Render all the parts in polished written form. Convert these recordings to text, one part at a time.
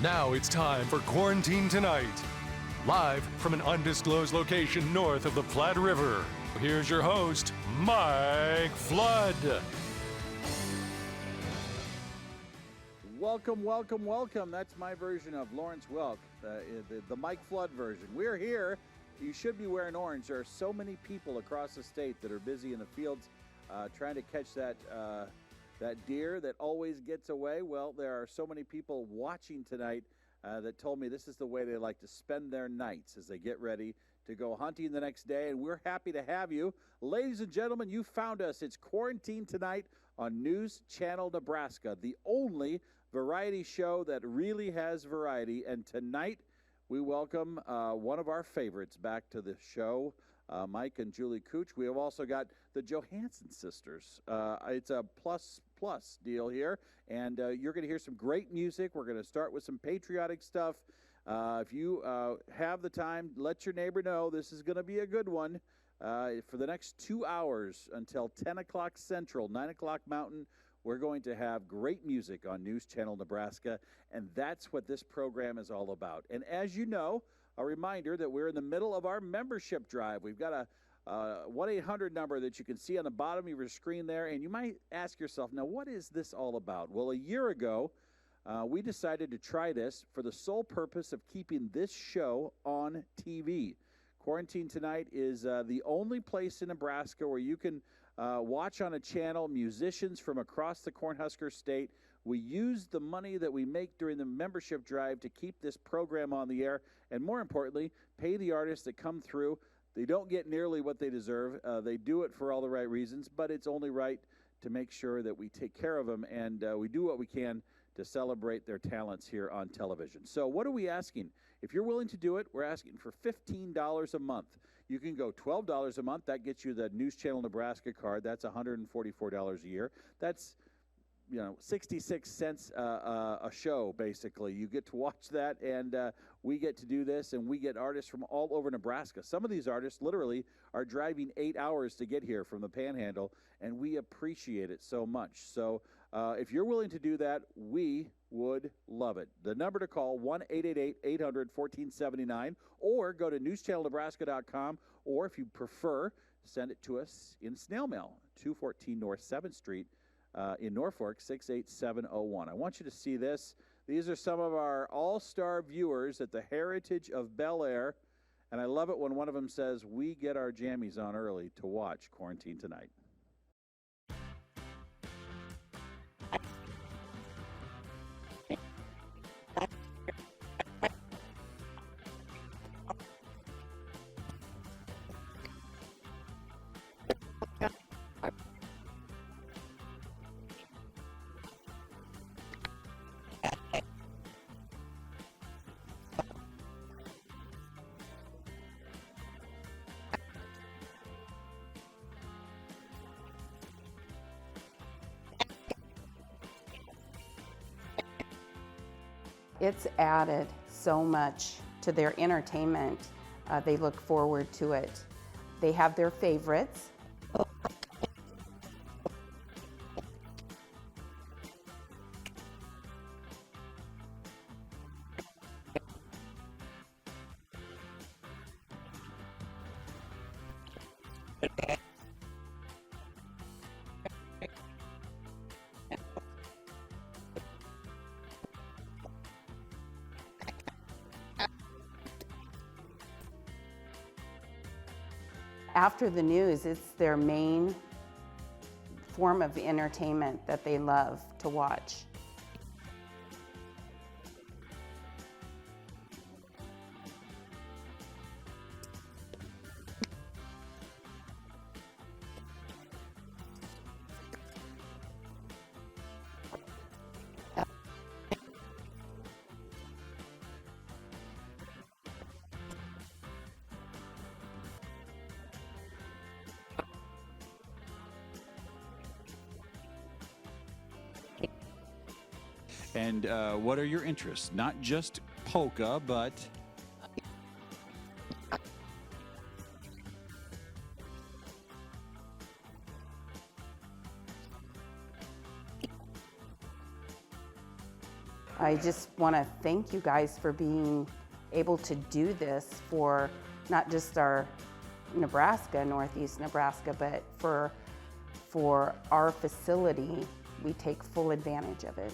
Now it's time for Quarantine Tonight. Live from an undisclosed location north of the Platte River, here's your host, Mike Flood. Welcome, welcome, welcome. That's my version of Lawrence Welk, the Mike Flood version. We're here. You should be wearing orange. There are so many people across the state that are busy in the fields trying to catch that deer that always gets away. Well, there are so many people watching tonight that told me this is the way they like to spend their nights as they get ready to go hunting the next day, and we're happy to have you. Ladies and gentlemen, you found us. It's Quarantine Tonight on News Channel Nebraska, the only variety show that really has variety, and tonight we welcome one of our favorites back to the show, Mike and Julie Cooch. We have also got the Johansson sisters. It's a plus deal here, and you're going to hear some great music. We're going to start with some patriotic stuff. If you have the time, let your neighbor know this is going to be a good one. For the next 2 hours until 10 o'clock Central, 9 o'clock Mountain, we're going to have great music on News Channel Nebraska, and that's what this program is all about. And as you know, a reminder that we're in the middle of our membership drive. We've got a 1-800 number that you can see on the bottom of your screen there, and you might ask yourself, now what is this all about? Well, a year ago, we decided to try this for the sole purpose of keeping this show on TV. Quarantine Tonight is the only place in Nebraska where you can watch on a channel musicians from across the Cornhusker State. We use the money that we make during the membership drive to keep this program on the air, and more importantly, pay the artists that come through. They don't get nearly what they deserve. They do it for all the right reasons, but it's only right to make sure that we take care of them, and we do what we can to celebrate their talents here on television. So what are we asking? If you're willing to do it, we're asking for $15 a month. You can go $12 a month. That gets you the News Channel Nebraska card. That's $144 a year. That's 66 cents a show, basically. You get to watch that, and we get to do this, and we get artists from all over Nebraska. Some of these artists literally are driving 8 hours to get here from the Panhandle, and we appreciate it so much. So if you're willing to do that, we would love it. The number to call, 1-888-800-1479, or go to newschannelnebraska.com, or if you prefer, send it to us in snail mail, 214 North 7th Street, in Norfolk, 68701. I want you to see this. These are some of our all-star viewers at the Heritage of Bel Air, and I love it when one of them says, we get our jammies on early to watch Quarantine Tonight. It's added so much to their entertainment. They look forward to it. They have their favorites. After the news, it's their main form of entertainment that they love to watch. And what are your interests? Not just polka, but I just want to thank you guys for being able to do this for not just our Nebraska, Northeast Nebraska, but for our facility. We take full advantage of it.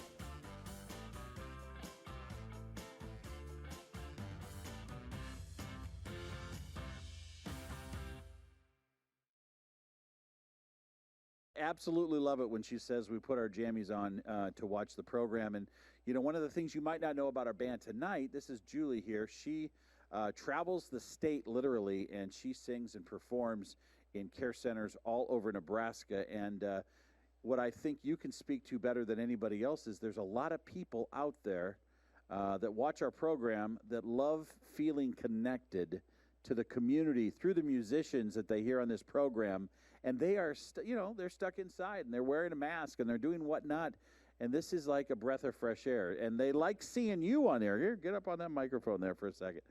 Absolutely love it when she says we put our jammies on to watch the program. And, you know, one of the things you might not know about our band tonight, this is Julie here. She travels the state literally, and she sings and performs in care centers all over Nebraska. And what I think you can speak to better than anybody else is there's a lot of people out there that watch our program that love feeling connected to the community through the musicians that they hear on this program. And they are, they're stuck inside, and they're wearing a mask, and they're doing whatnot. And this is like a breath of fresh air. And they like seeing you on there. Here, get up on that microphone there for a second.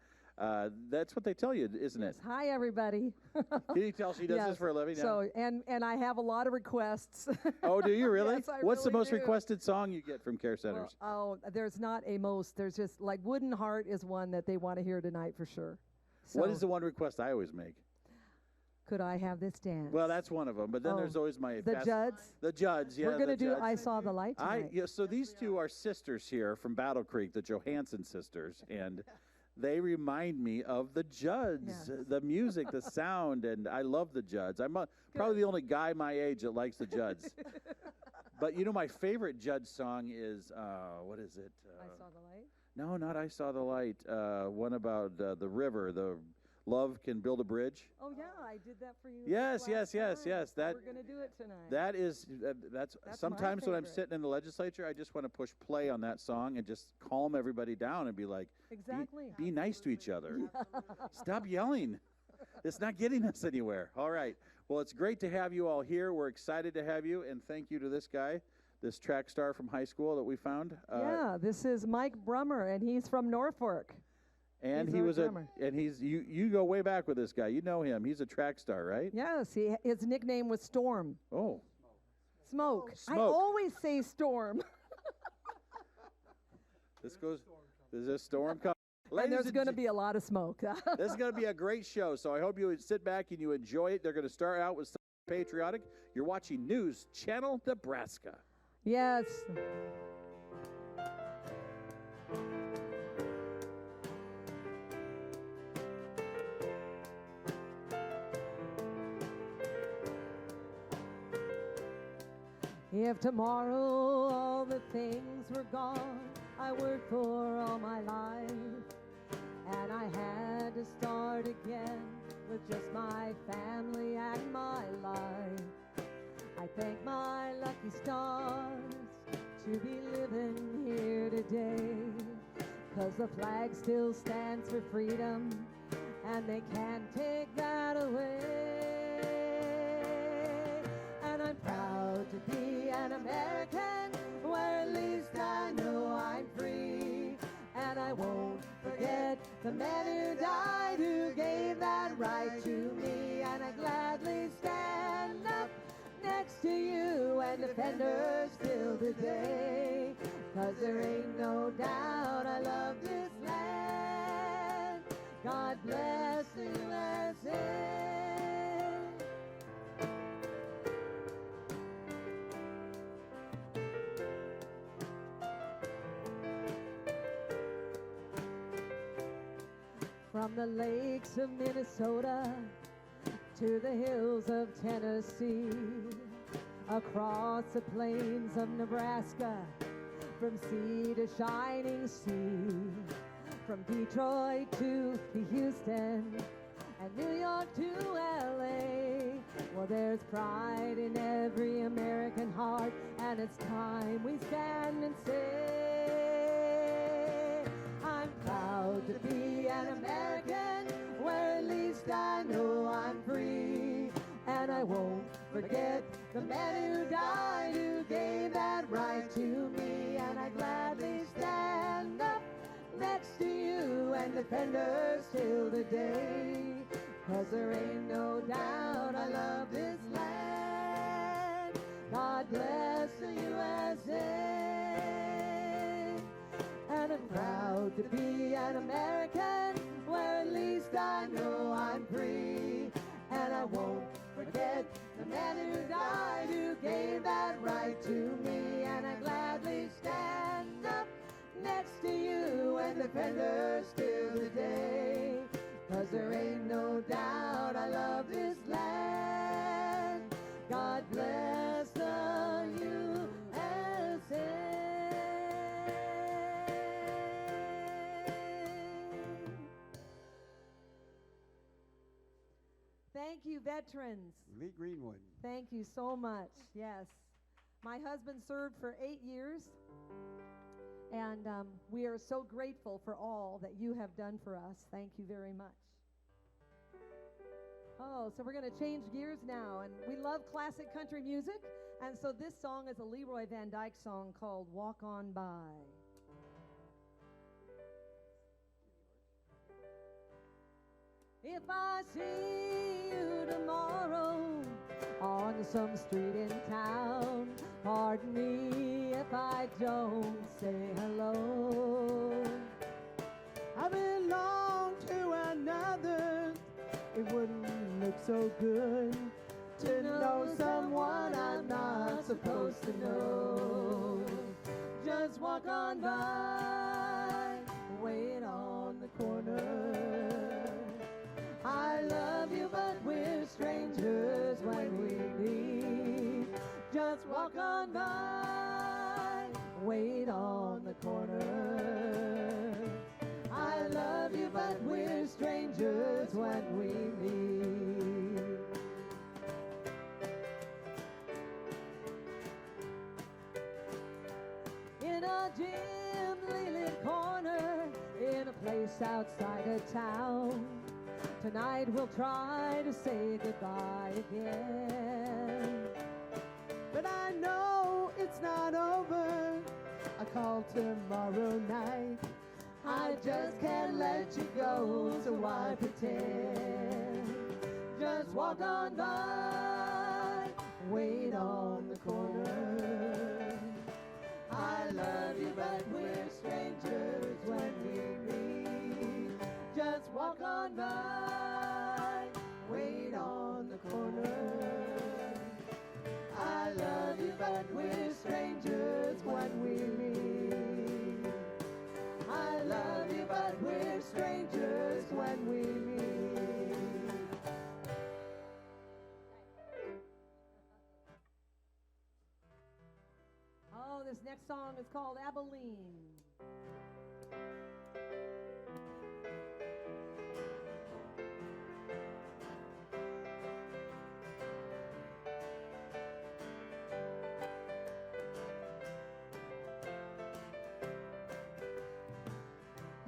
That's what they tell you, isn't it? Hi, everybody. Can you tell she does this for a living? So, and I have a lot of requests. Oh, do you really? Yes, I What's the really most do. requested song you get from care centers? Well, there's not a most. There's just like Wooden Heart is one that they want to hear tonight for sure. So, what is the one request I always make? Could I have this dance? Well, that's one of them. But then there's always my the Judds. The Judds, yeah. We're gonna do Judds. I Saw the Light tonight. So these two are sisters here from Battle Creek, the Johansson sisters, and they remind me of the Judds, Yes. the music, the sound, and I love the Judds. I'm probably the only guy my age that likes the Judds. But you know, my favorite Judds song is what is it? I Saw the Light. No, not I Saw the Light. One about the river, the Love Can Build a Bridge. Oh yeah, I did that for you. Yes. That we're gonna do it tonight. That is that's my sometimes when I'm favorite. sitting in the legislature, I just want to push play on that song and just calm everybody down and be like, Exactly. be nice to each other. Stop yelling. It's not getting us anywhere. All right. Well, it's great to have you all here. We're excited to have you, and thank you to this guy, this track star from high school that we found. Yeah, this is Mike Brummer, and he's from Norfolk. And He's he our was drummer. you go way back with this guy. You know him. He's a track star, right? Yes, his nickname was Storm. Oh. Smoke. I Smoke. always say Storm. There's a storm coming. And there's going to be a lot of smoke. This is going to be a great show, so I hope you would sit back and you enjoy it. They're going to start out with something patriotic. You're watching News Channel Nebraska. Yes. If tomorrow all the things were gone I worked for all my life, and I had to start again with just my family and my life, I thank my lucky stars to be living here today, 'cause the flag still stands for freedom and they can't take that away. And I'm proud to be an American, where at least I know I'm free. And I won't forget the men who died, who gave that right to me. And I gladly stand up next to you and defend her still today, 'cause there ain't no doubt I love this land. God bless the USA. From the lakes of Minnesota to the hills of Tennessee, across the plains of Nebraska, from sea to shining sea, from Detroit to Houston and New York to LA. Well, there's pride in every American heart, and it's time we stand and say, I'm proud to be an American, where at least I know I'm free. And I won't forget the men who died, who gave that right to me. And I gladly stand up next to you and defend her still today, 'cause there ain't no doubt I love this land. God bless the USA. to be an American, where at least I know I'm free. And I won't forget the man who died, who gave that right to me. And I gladly stand up next to you and defend her still today. 'Cause there ain't no doubt I love this land. God bless the USA. Thank you, veterans. Lee Greenwood. Thank you so much. Yes. My husband served for 8 years, and we are so grateful for all that you have done for us. Thank you very much. Oh, so we're going to change gears now, and we love classic country music, and so this song is a Leroy Van Dyke song called Walk On By. If I see you tomorrow on some street in town, pardon me if I don't say hello. I belong to another. It wouldn't look so good to know someone I'm not supposed to know. Just walk on by, wait on the corner. I love you, but we're strangers when we meet. Just walk on by, wait on the corner. I love you, but we're strangers when we meet. In a dimly lit corner, in a place outside of town, tonight we'll try to say goodbye again. But I know it's not over. I call tomorrow night. I just can't let you go, so why pretend? Just walk on by, wait on the corner. I love you, but we're strangers when we meet. Just walk on by, wait on the corner. I love you, but we're strangers when we meet. I love you, but we're strangers when we meet. Oh, this next song is called Abilene.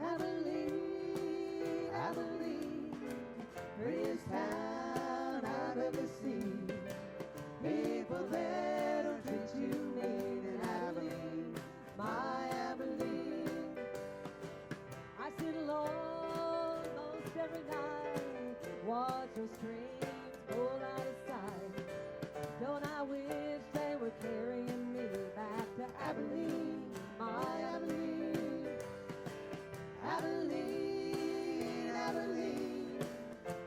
Abilene, Abilene, prettiest town I've ever seen. People there don't treat you mean in Abilene, my Abilene. I sit alone most every night, watch those streams pull out of sight. Don't I wish they were carrying me back to Abilene, my Abilene. Abilene, Abilene,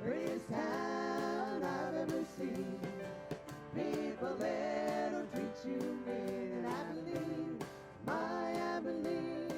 prettiest town I've ever seen. People there don't treat you mean in Abilene, my Abilene.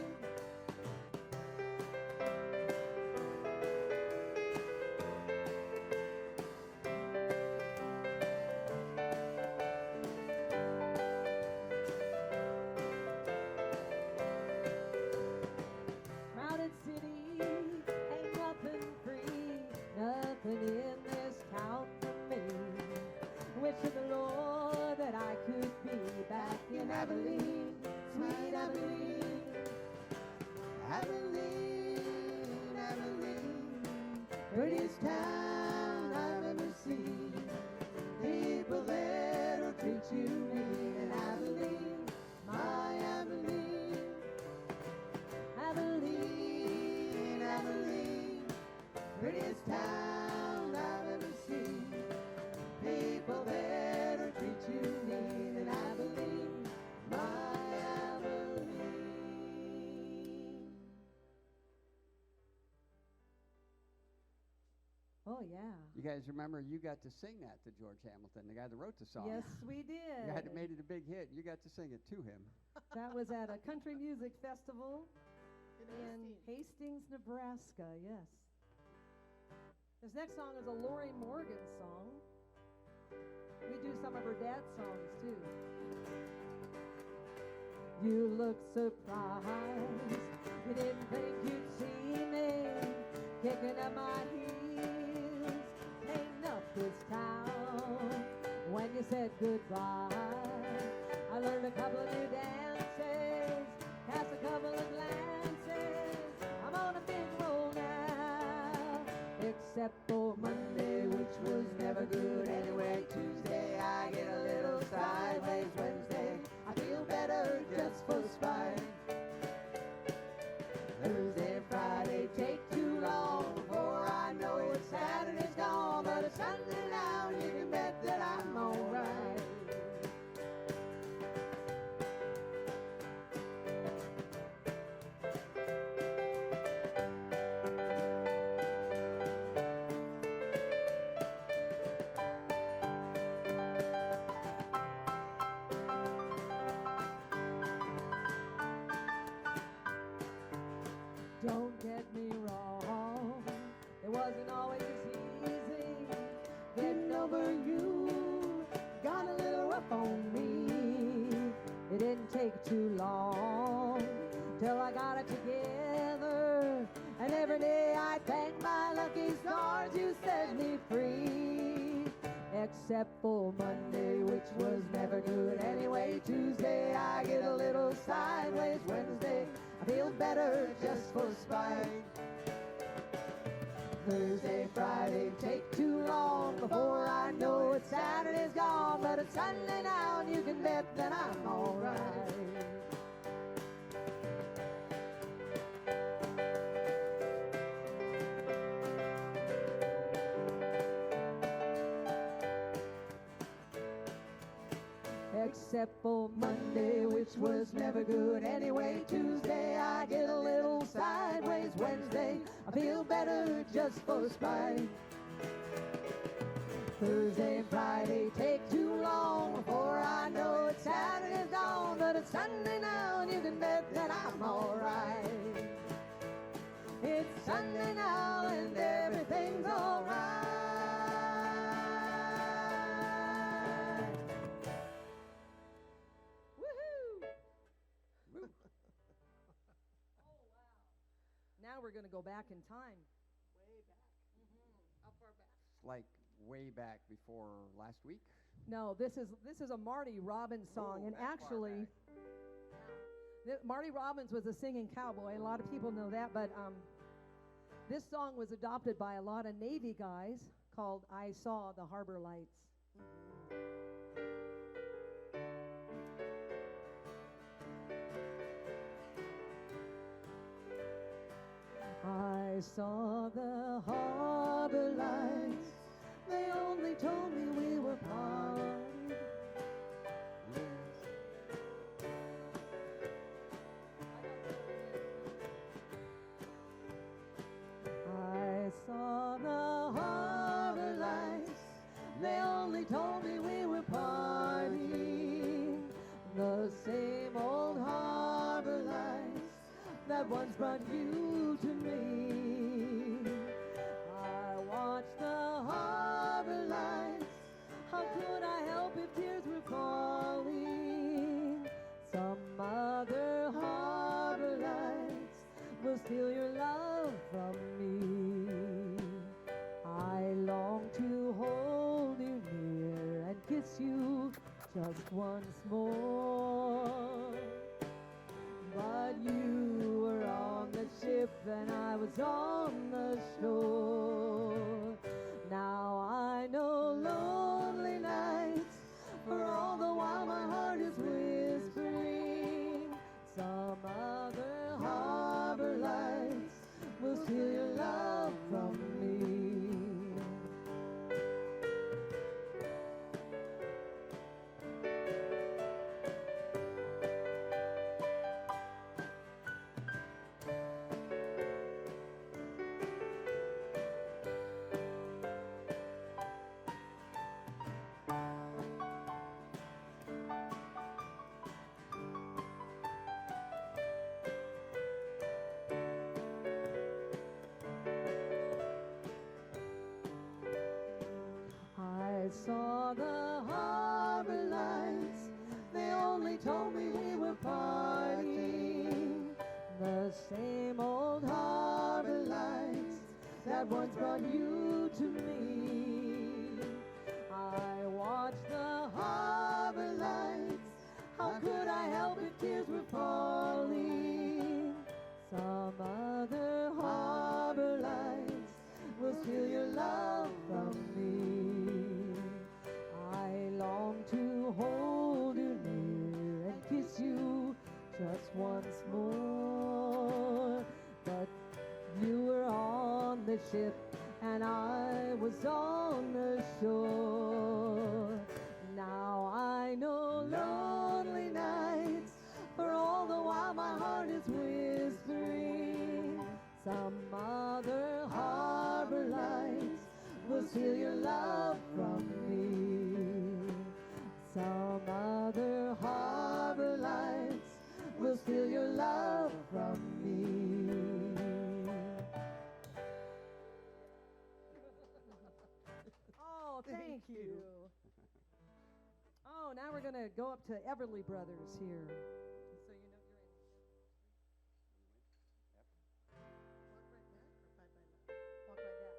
Crowded city, ain't nothing free, nothing in this town for me. Wish to the Lord that I could be back in Abilene, sweet Abilene. Abilene, Abilene, prettiest town I've ever seen. People there don't treat you mean in Abilene, my Abilene. Abilene, Abilene, prettiest town I've ever seen. People there don't treat you mean in Abilene, my Abilene. yeah. You guys remember you got to sing that to George Hamilton, the guy that wrote the song. Yes, we did. You had made it a big hit. You got to sing it to him. That was at a country music festival in Hastings, Nebraska, yes. This next song is a Lori Morgan song. We do some of her dad's songs, too. You look surprised. You didn't think you'd see me kicking up my heels, painting up this town. When you said goodbye, I learned a couple of new dances, cast a couple of glances. I'm on a big roll now, except for Monday, which was never good anyway. Tuesday, I get a little sideways. Wednesday, I feel better just for spite. Thursday, Friday, take too long before I know it. Saturday's gone, but it's Sunday now. You can bet that I'm alright. Don't get me wrong, it wasn't always easy getting over you. Got a little rough on me. It didn't take too long till I got it together. And every day I thank my lucky stars you set me free. Except for Monday, which was never good anyway. Tuesday, I get a little sideways. Wednesday, I feel better just for spite. Thursday, Friday, take too long before I know it. Saturday's gone, but it's Sunday now, and you can bet that I'm alright. Except for Monday, which was never good anyway. Tuesday, I get a little sideways. Wednesday, I feel better just for spite. Thursday and Friday take too long before I know it. Saturday's gone, but it's Sunday now, and you can bet that I'm alright. It's Sunday now, and everything's alright. Now we're going to go back in time. Way back. How far back? Like way back before last week. No, this is a Marty Robbins song, and actually, Marty Robbins was a singing cowboy. A lot of people know that, but this song was adopted by a lot of Navy guys called "I Saw the Harbor Lights." I saw the harbor lights. They only told me we were parted. I saw the harbor lights. They only told me we were parting. The same old harbor lights that once brought you to me. I watched the harbor lights. How could I help if tears were falling? Some other harbor lights will steal your love from me. I long to hold you near and kiss you just once more. But you were on the ship and I was on the shore. Now I know lonely nights, for all the while my heart is whispering. Some other harbor lights will steal your love from me. saw the harbor lights. They only told me we were partying. The same old harbor lights that once brought you to me. I watched the harbor lights. How could I help it? Tears were falling. Some other harbor lights will steal your love from me. I long to hold you near and kiss you just once more. But you were on the ship and I was on the shore. Now I know lonely nights, for all the while my heart is whispering. Some other harbor lights will steal your love from me. Some other harbor lights will steal your love from me. Oh, thank you. Oh, now we're going to go up to Everly Brothers here. So you know you're in. Walk right back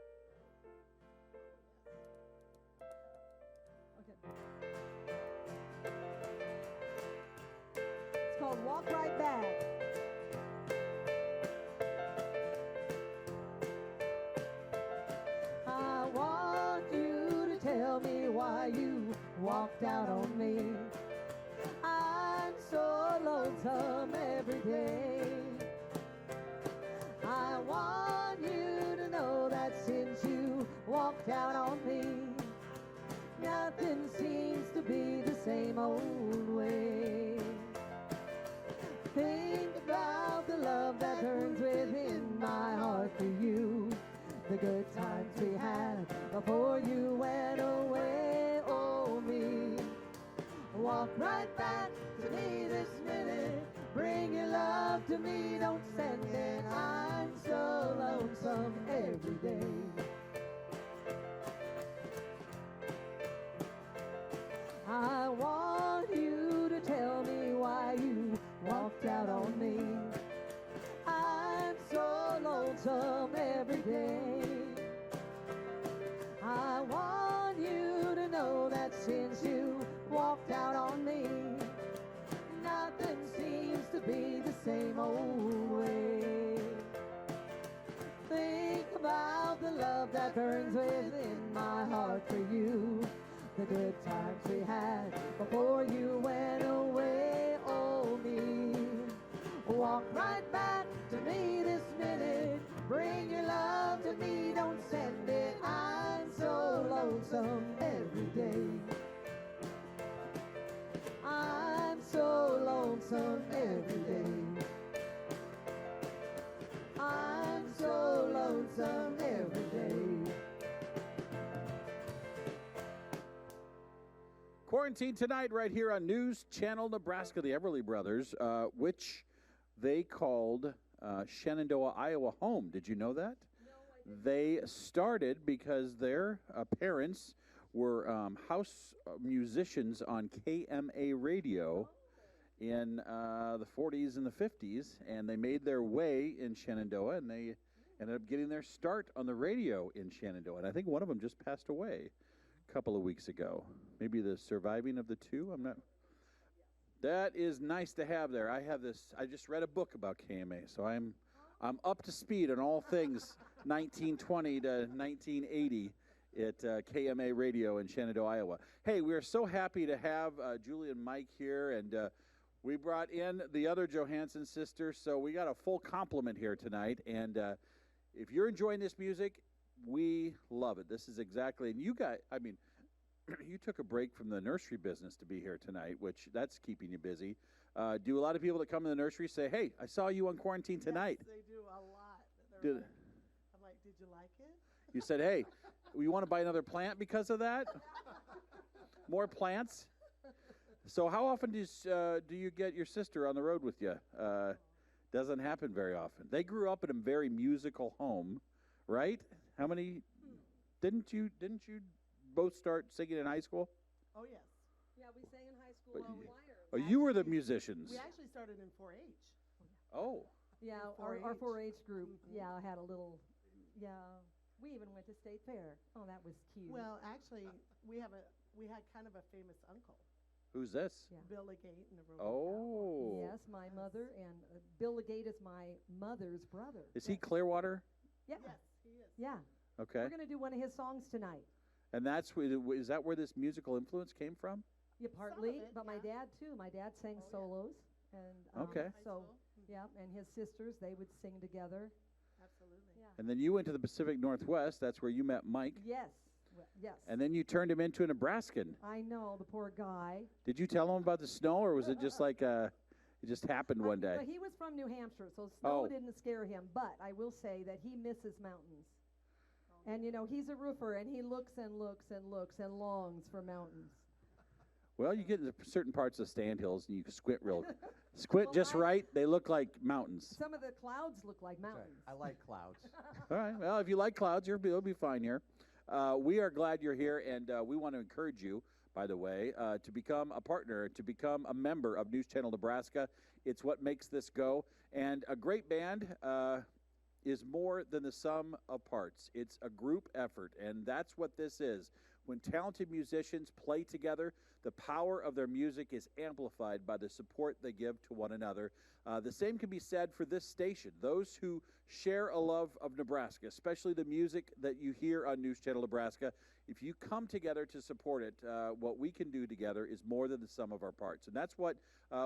or fight by left? Walk right back. Okay. It's called Walk Right Back. I want you to tell me why you walked out on me. I'm so lonesome every day. I want you to know that since you walked out on me, nothing seems to be the same old way. Think about the love that burns within my heart for you, the good times we had before you went away. Oh, me. Walk right back to me this minute. Bring your love to me, don't send it. I'm so lonesome every day. I want you to tell me why you walked out on me. I'm so lonesome every day. I want you to know that since you walked out on me, nothing seems to be the same old way. Think about the love that burns within my heart for you, the good times we had before you went away. Oh, me. Walk right back to me this minute. Bring your love to me, don't send it. I'm so lonesome every day. I'm so lonesome every day. I'm so lonesome every day. Quarantine Tonight right here on News Channel Nebraska, the Everly Brothers, which they called Shenandoah, Iowa home. Did you know that? No, I didn't. They started because their parents were house musicians on KMA radio in the 40s and the 50s, and they made their way in Shenandoah, and they ended up getting their start on the radio in Shenandoah. And I think one of them just passed away a couple of weeks ago. Maybe the surviving of the two. I'm not. That is nice to have there. I have this. I just read a book about KMA, so I'm up to speed on all things 1920 to 1980 at KMA Radio in Shenandoah, Iowa. Hey, we are so happy to have Julie and Mike here, and we brought in the other Johansson sisters, so we got a full complement here tonight. And if you're enjoying this music, we love it. This is exactly, and you guys, I mean, you took a break from the nursery business to be here tonight, which that's keeping you busy. Do a lot of people that come in the nursery say, hey, I saw you on Quarantine Tonight? Yes, they do a lot. Did- I'm like, did you like it? You said, hey, you want to buy another plant because of that? More plants? So how often do you get your sister on the road with you? Doesn't happen very often. They grew up in a very musical home, right? How many? Didn't you both start singing in high school? Oh, yes. Yeah, we sang in high school But choir. Oh, you were the musicians. We actually started in 4-H. Oh. Yeah, our 4-H group, yeah, had a little, we even went to State Fair. Oh, that was cute. Well, actually, we had kind of a famous uncle, Who's this? Yeah. Bill Legate and the Road. Oh. Yes, my mother, and Bill Legate is my mother's brother. Is he Clearwater? Yeah, Yes, he is. yeah. Okay. We're going to do one of his songs tonight. And is that where this musical influence came from? Yeah, partly, it, but my yeah. dad too. My dad sang Oh, yeah. solos, and Okay. High so school. yeah, and his sisters, they would sing together. Absolutely. Yeah. And then you went to the Pacific Northwest. That's where you met Mike. Yes, yes. And then you turned him into a Nebraskan. I know, the poor guy. Did you tell him about the snow, or was it just like it just happened one day? Well, he was from New Hampshire, so snow Oh. didn't scare him. But I will say that he misses mountains. And you know, he's a roofer, and he looks and looks and looks and longs for mountains. Well, you get into certain parts of Stand Hills, and you squint Well, just right. They look like mountains. Some of the clouds look like mountains. I like clouds. All right. Well, if you like clouds, you'll be fine here. We are glad you're here, and we want to encourage you, by the way, to become a partner, to become a member of News Channel Nebraska. It's what makes this go. And a great band is more than the sum of parts. It's a group effort, and that's what this is. When talented musicians play together, the power of their music is amplified by the support they give to one another. The same can be said for this station. Those who share a love of Nebraska, especially the music that you hear on News Channel Nebraska, if you come together to support it, what we can do together is more than the sum of our parts. And that's what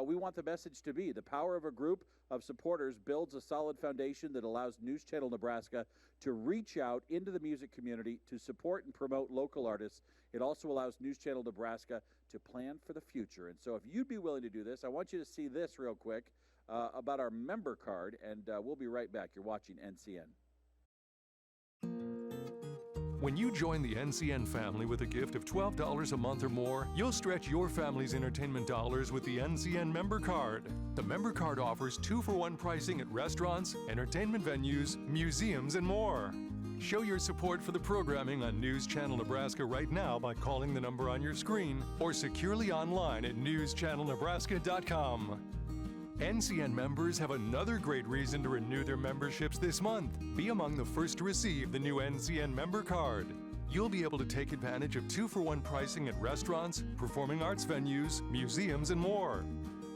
we want the message to be. The power of a group of supporters builds a solid foundation that allows News Channel Nebraska to reach out into the music community to support and promote local artists. It also allows News Channel Nebraska to plan for the future. And so if you'd be willing to do this, I want you to see this real quick about our member card, and we'll be right back. You're watching NCN. When you join the NCN family with a gift of $12 a month or more, you'll stretch your family's entertainment dollars with the NCN member card. The member card offers 2-for-1 pricing at restaurants, entertainment venues, museums, and more. Show your support for the programming on News Channel Nebraska right now by calling the number on your screen or securely online at newschannelnebraska.com. NCN members have another great reason to renew their memberships this month. Be among the first to receive the new NCN member card. You'll be able to take advantage of 2-for-1 pricing at restaurants, performing arts venues, museums, and more.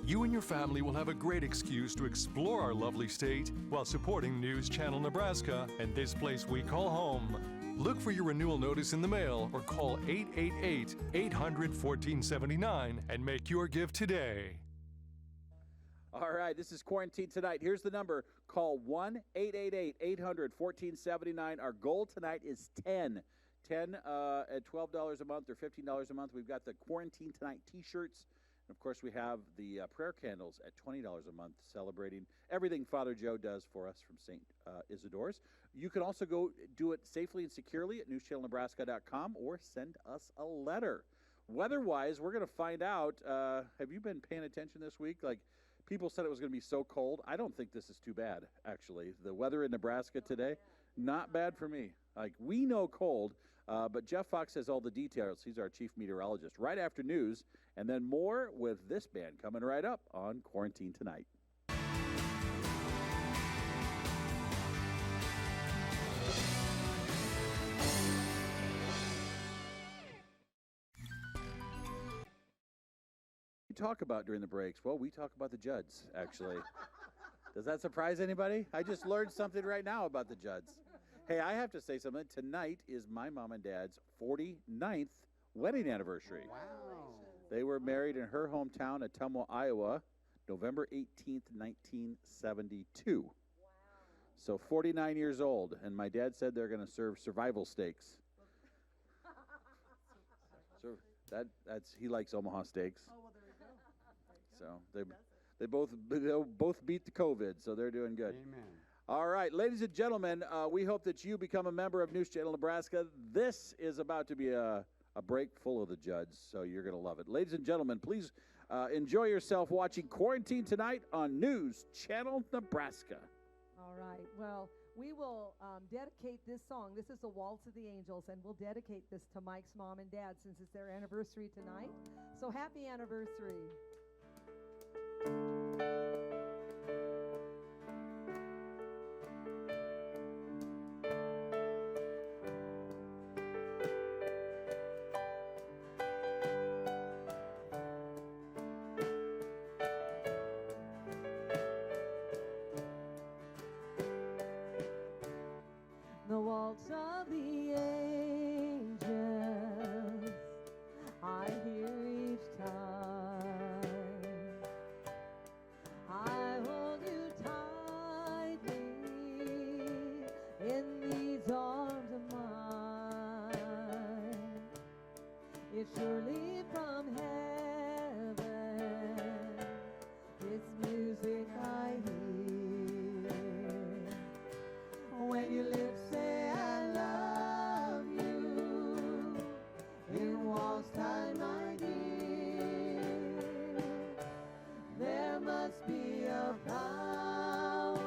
You and your family will have a great excuse to explore our lovely state while supporting News Channel Nebraska and this place we call home. Look for your renewal notice in the mail or call 888-800-1479 and make your gift today. All right, this is Quarantine Tonight. Here's the number. Call 1-888-800-1479. Our goal tonight is 10 at $12 a month or $15 a month. We've got the Quarantine Tonight t-shirts. And, of course, we have the prayer candles at $20 a month, celebrating everything Father Joe does for us from St. Isidore's. You can also go do it safely and securely at newschannelnebraska.com or send us a letter. Weather-wise, we're going to find out. Have you been paying attention this week? Like, people said it was going to be so cold. I don't think this is too bad, actually. The weather in Nebraska today, not bad for me. Like, we know cold, but Jeff Fox has all the details. He's our chief meteorologist. Right after news, and then more with this band coming right up on Quarantine Tonight. Talk about during the breaks? Well, we talk about the Judds, actually. Does that surprise anybody? I just learned something right now about the Judds. Hey, I have to say something. Tonight is my mom and dad's 49th wedding anniversary. Wow. They were married in her hometown of Tumwa, Iowa, November 18th, 1972. Wow. So 49 years old, and my dad said they're going to serve survival steaks. So that's he likes Omaha steaks. Oh, well, there you go. So they both beat the COVID, so they're doing good. Amen. All right, ladies and gentlemen, we hope that you become a member of News Channel Nebraska. This is about to be a break full of the Judds, so you're going to love it. Ladies and gentlemen, please enjoy yourself watching Quarantine Tonight on News Channel Nebraska. All right. Well, we will dedicate this song. This is the Waltz of the Angels, and we'll dedicate this to Mike's mom and dad since it's their anniversary tonight. So happy anniversary. The waltz of the angels I hear each time. I hold you tightly in these arms of mine. It's surely from heaven, it's music I hear. When your lips say I love you in waltz time, my dear, there must be a power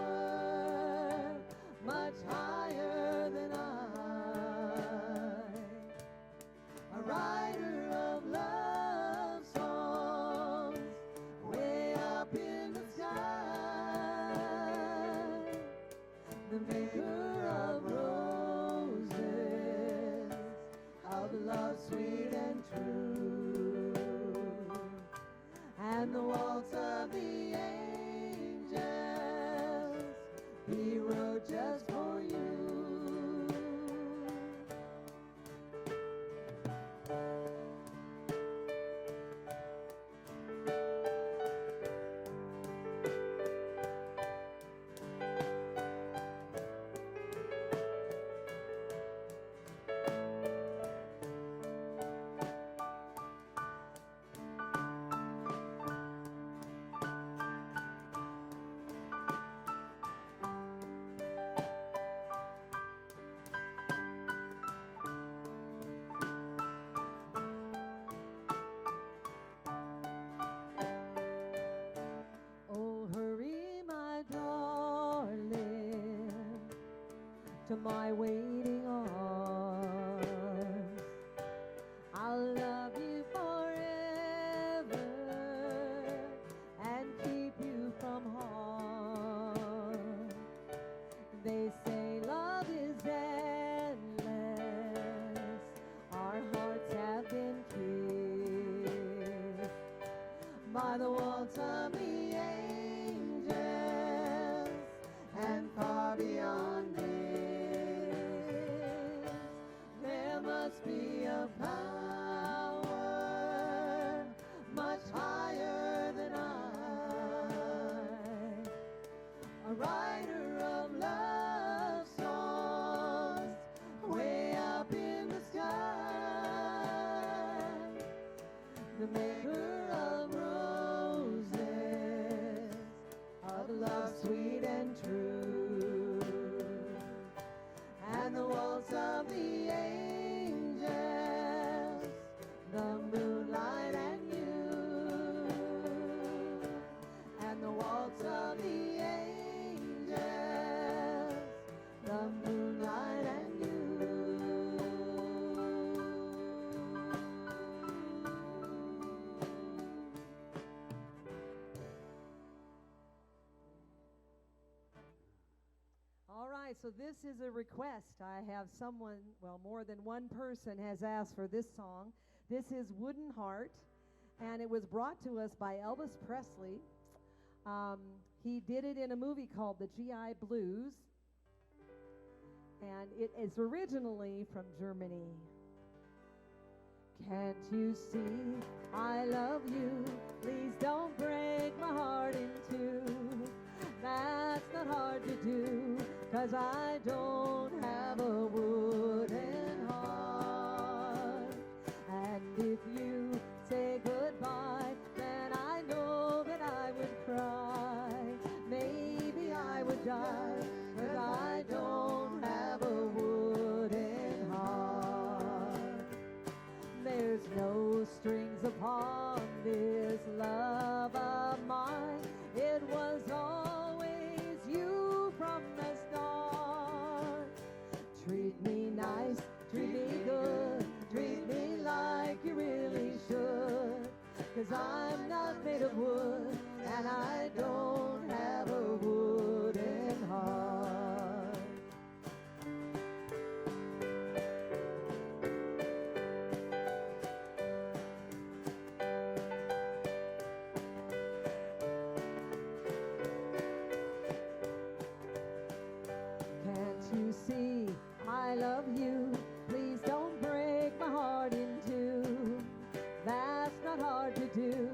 much higher than a writer of love songs way up in the sky, the maker of roses, of love sweet and true, and the waltz of the angels he wrote just for you. Oh, hurry, my darling, to my waiting arms. I'll love you forever and keep you from harm. They say love is endless, our hearts have been kissed by the waltz of the angels, and far beyond this, there must be a power much higher than a writer of love songs way up in the sky, the maker of roses, of love sweet and true, and the waltz of the angels, the moonlight and you, and the waltz of the angels, the moonlight and you. All right, so this is a request. I have someone, well, more than one person has asked for this song. This is Wooden Heart, and it was brought to us by Elvis Presley. He did it in a movie called The GI Blues, and it is originally from Germany. Can't you see I love you? Please don't break my heart in two. That's not hard to do, 'cause I don't have a wooden heart. And if you say goodbye, then I know that I would cry. Maybe I would die, 'cause I don't have a wooden heart. There's no strings upon this love of mine. It was always you from love you. Please don't break my heart in two. That's not hard to do,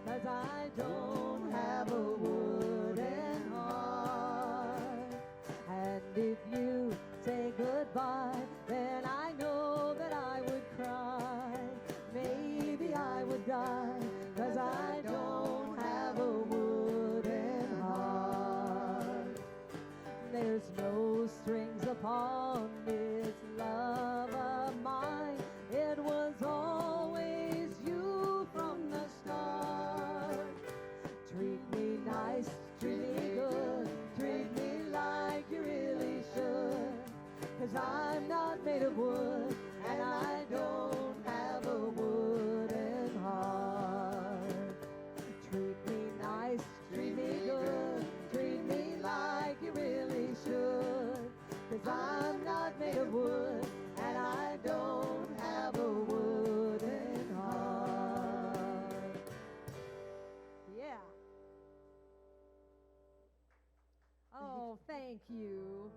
'cause I don't have a wooden heart. And if you say goodbye, then I know that I would cry. Maybe I would die, 'cause I don't have a wooden heart. There's no strings upon this love of mine. It was always you from the start. Treat me nice, treat me good, treat me like you really should. 'Cause I'm not made of wood, and I don't have a wooden heart. Treat me nice, treat me good, treat me like you really should. 'Cause I'm not made of wood, and I don't have a wooden heart. Yeah. Oh, thank you.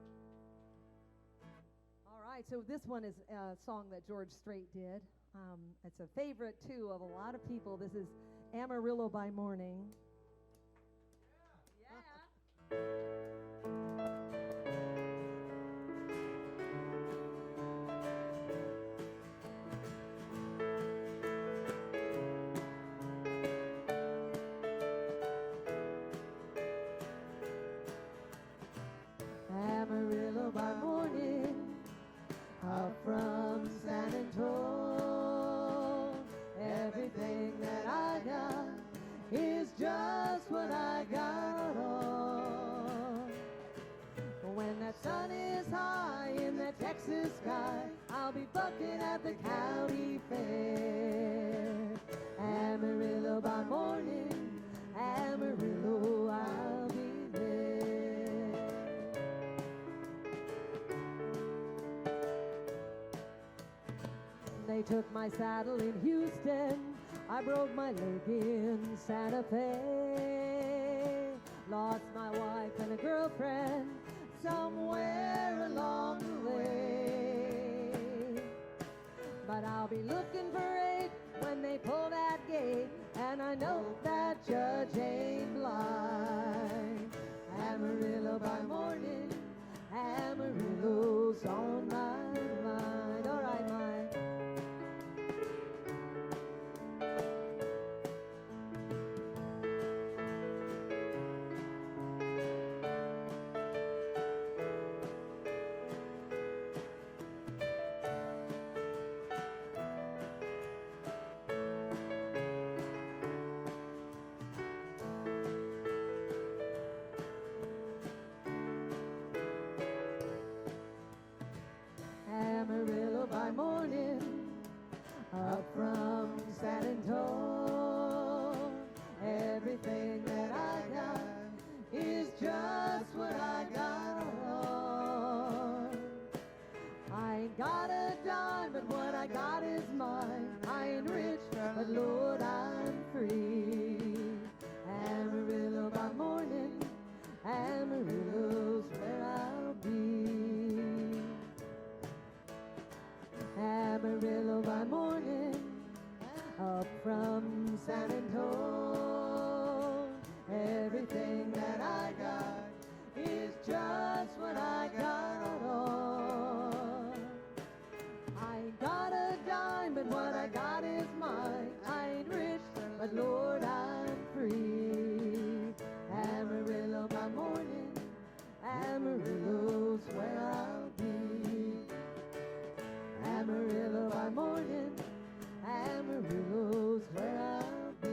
All right, so this one is a song that George Strait did. It's a favorite, too, of a lot of people. This is Amarillo by Morning. Yeah. Amarillo by morning, up from San Antonio. Everything that I got is just what I got on. When that sun is high in that Texas sky, I'll be bucking at the county fair. Amarillo by morning, Amarillo, I'll be there. They took my saddle in Houston, I broke my leg in Santa Fe. Lost my wife and a girlfriend somewhere along the way. But I'll be looking for 8 when they pull that gate, and I know that judge ain't blind. Amarillo by morning, Amarillo's on my mind. All right, Mike. Amarillo by morning, up from San Antonio. Everything that I got is just what I got on. I ain't got a dime, but what I got is mine. I ain't rich, but Lord, I'm free. Amarillo by morning, Amarillo's where I'll be. Amarillo by morning, up from San Antonio. Everything that I got is just what I got on. I ain't got a dime, but what I got is mine. I ain't rich, but Lord, I'm free. Amarillo by morning, Amarillo's where I'll be. Amarillo by morning, Amarillo's where I'll be.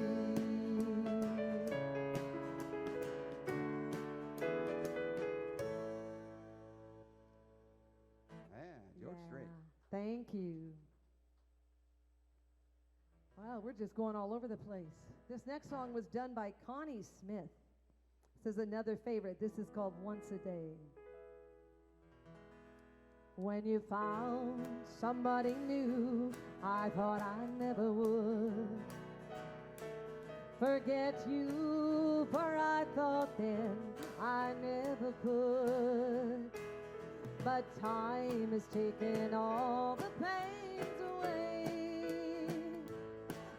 George Strait. Thank you. Wow, we're just going all over the place. This next song was done by Connie Smith. This is another favorite. This is called Once a Day. When you found somebody new, I thought I never would forget you, for I thought then I never could. But but time has taken all the pains away.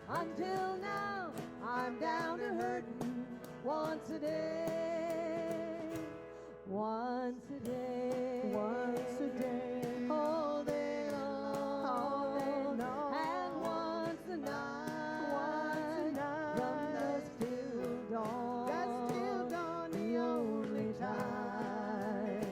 Until now, I'm down to hurting once a day. Once a day. Once a day. All day long. All day long. And once a night. From dusk till dawn. Dusk till dawn, The only time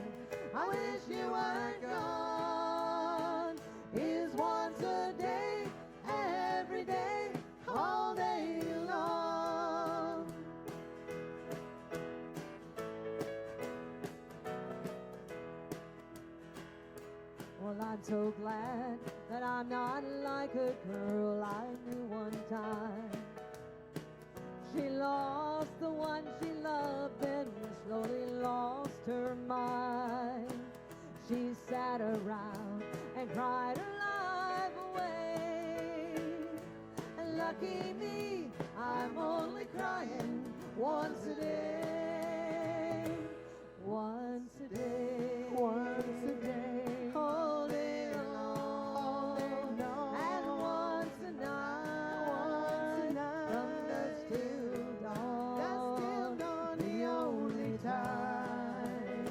I wish you weren't gone is once a day, every day, all day long. Well, I'm so glad that I'm not like a girl I knew one time. She lost the one she loved and slowly lost her mind. She sat around and cried her life away. And lucky me, I'm only crying once a day. Once a day. Once a day. All day long. All day long. And once a night. Once a night. From dusk till dawn. Dusk till dawn, The only time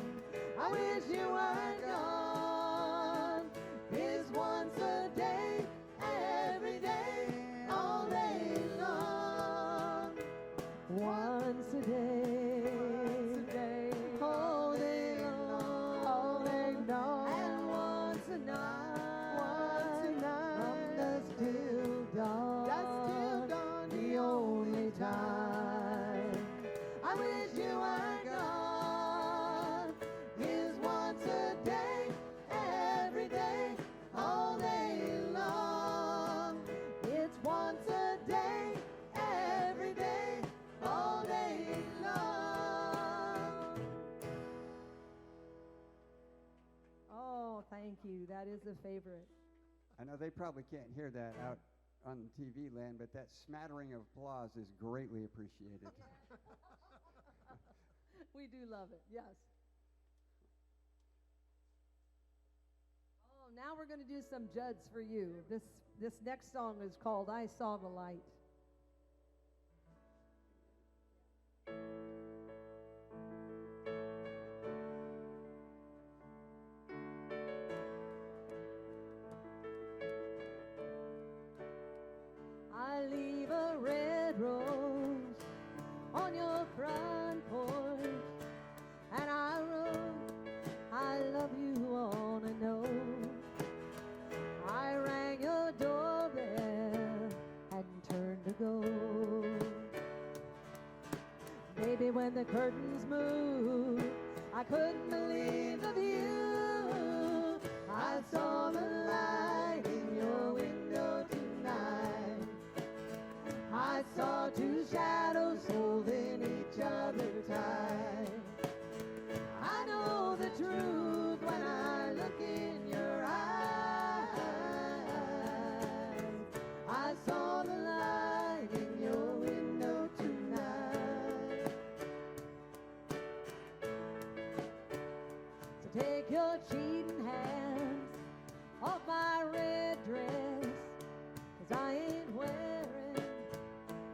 I wish you weren't gone is once a day, every day, all day long. Once a day. Once a day. All day long. All day long. And once a night. Once a night. From dusk till dawn. Dusk till dawn, The only time I wish you weren't gone is once a day, every day, all day long. It's once a day, every day, all day long. Oh, thank you. That is a favorite. I know they probably can't hear that out on TV land, but that smattering of applause is greatly appreciated. We do love it, yes. Oh, now we're going to do some Judds for you. This next song is called I Saw the Light. I leave a red rose on your front porch, and I wrote, I love you on a note. I rang your doorbell and turned to go. Baby, when the curtains moved, I couldn't believe the view. I saw the light in your window tonight. I saw two shadows holding each other tight. I know the truth when I look in your eyes. I saw the light in your window tonight. So take your cheating hands off my red dress, 'cause I ain't wearing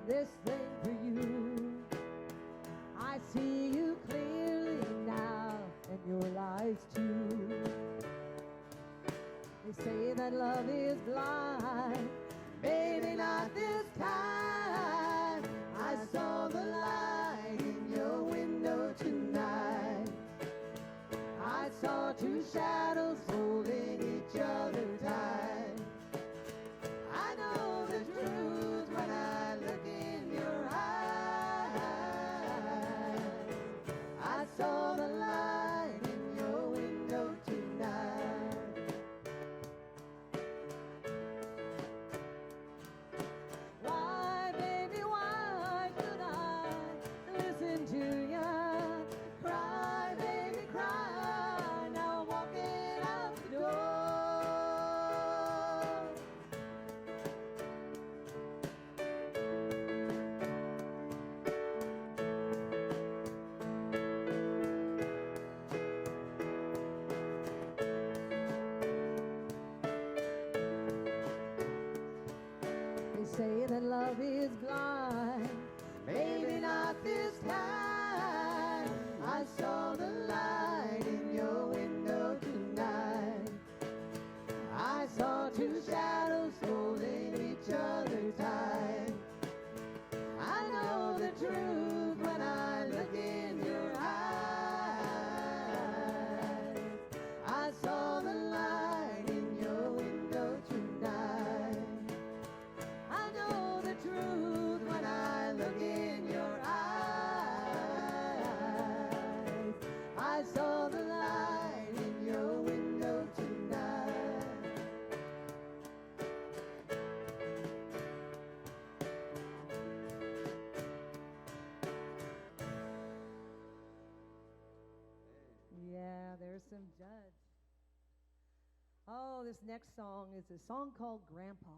this thing for you. I see you clearly now, and your lies too. They say that love is blind, baby, not this time. I saw the light in your window tonight. I saw two shadows holding each other tight. I know the truth when I look in your eyes. I saw the light in your window tonight. Why, baby, why should I listen to ya? Cry, baby, cry. Now I'm walking out the door. Awesome, Judge. Oh, this next song is a song called Grandpa.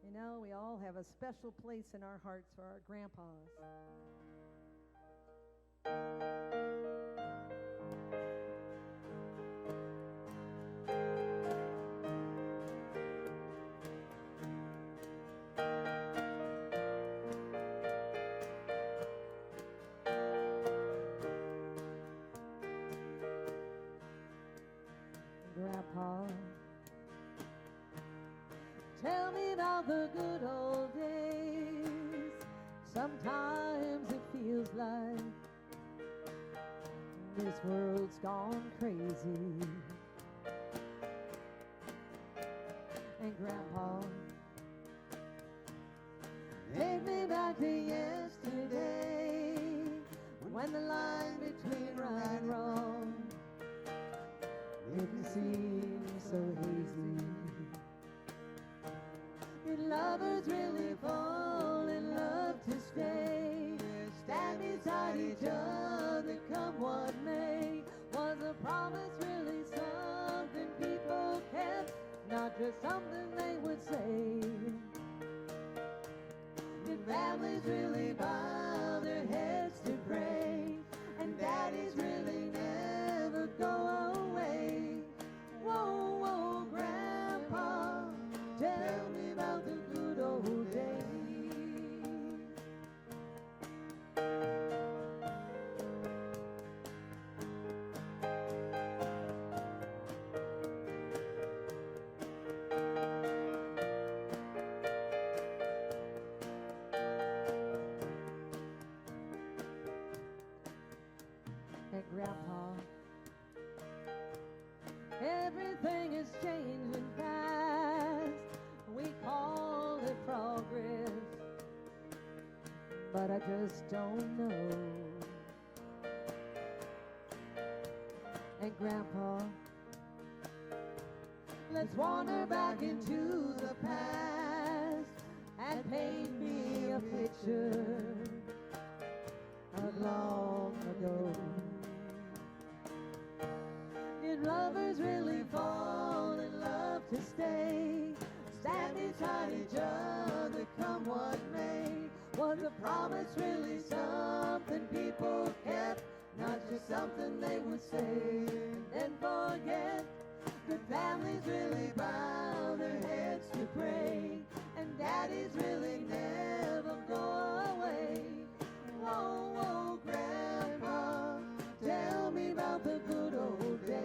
You know, we all have a special place in our hearts for our grandpas. Grandpa, tell me about the good old days. Sometimes it feels like this world's gone crazy. And Grandpa, take me back to yesterday, when the line between right and wrong didn't seem so hazy. Did lovers really fall in love to stay? Stand beside each other, come what may? Was a promise really something people kept, not just something they would say? Did families really bow their heads to pray? And daddies really never go away? Whoa, whoa, Grandpa, tell me about the good old days. Hey, Grandpa, everything is changing fast. We call it progress, but I just don't know. And Grandpa, let's wander back into the past and paint me a picture of long ago. Did lovers really fall in love to stay? Stand beside each other, come what may? Was a promise really something people kept, not just something they would say and then forget? Did families really bow their heads to pray? And daddies really never go away? Whoa, whoa, Grandpa, tell me about the good old days.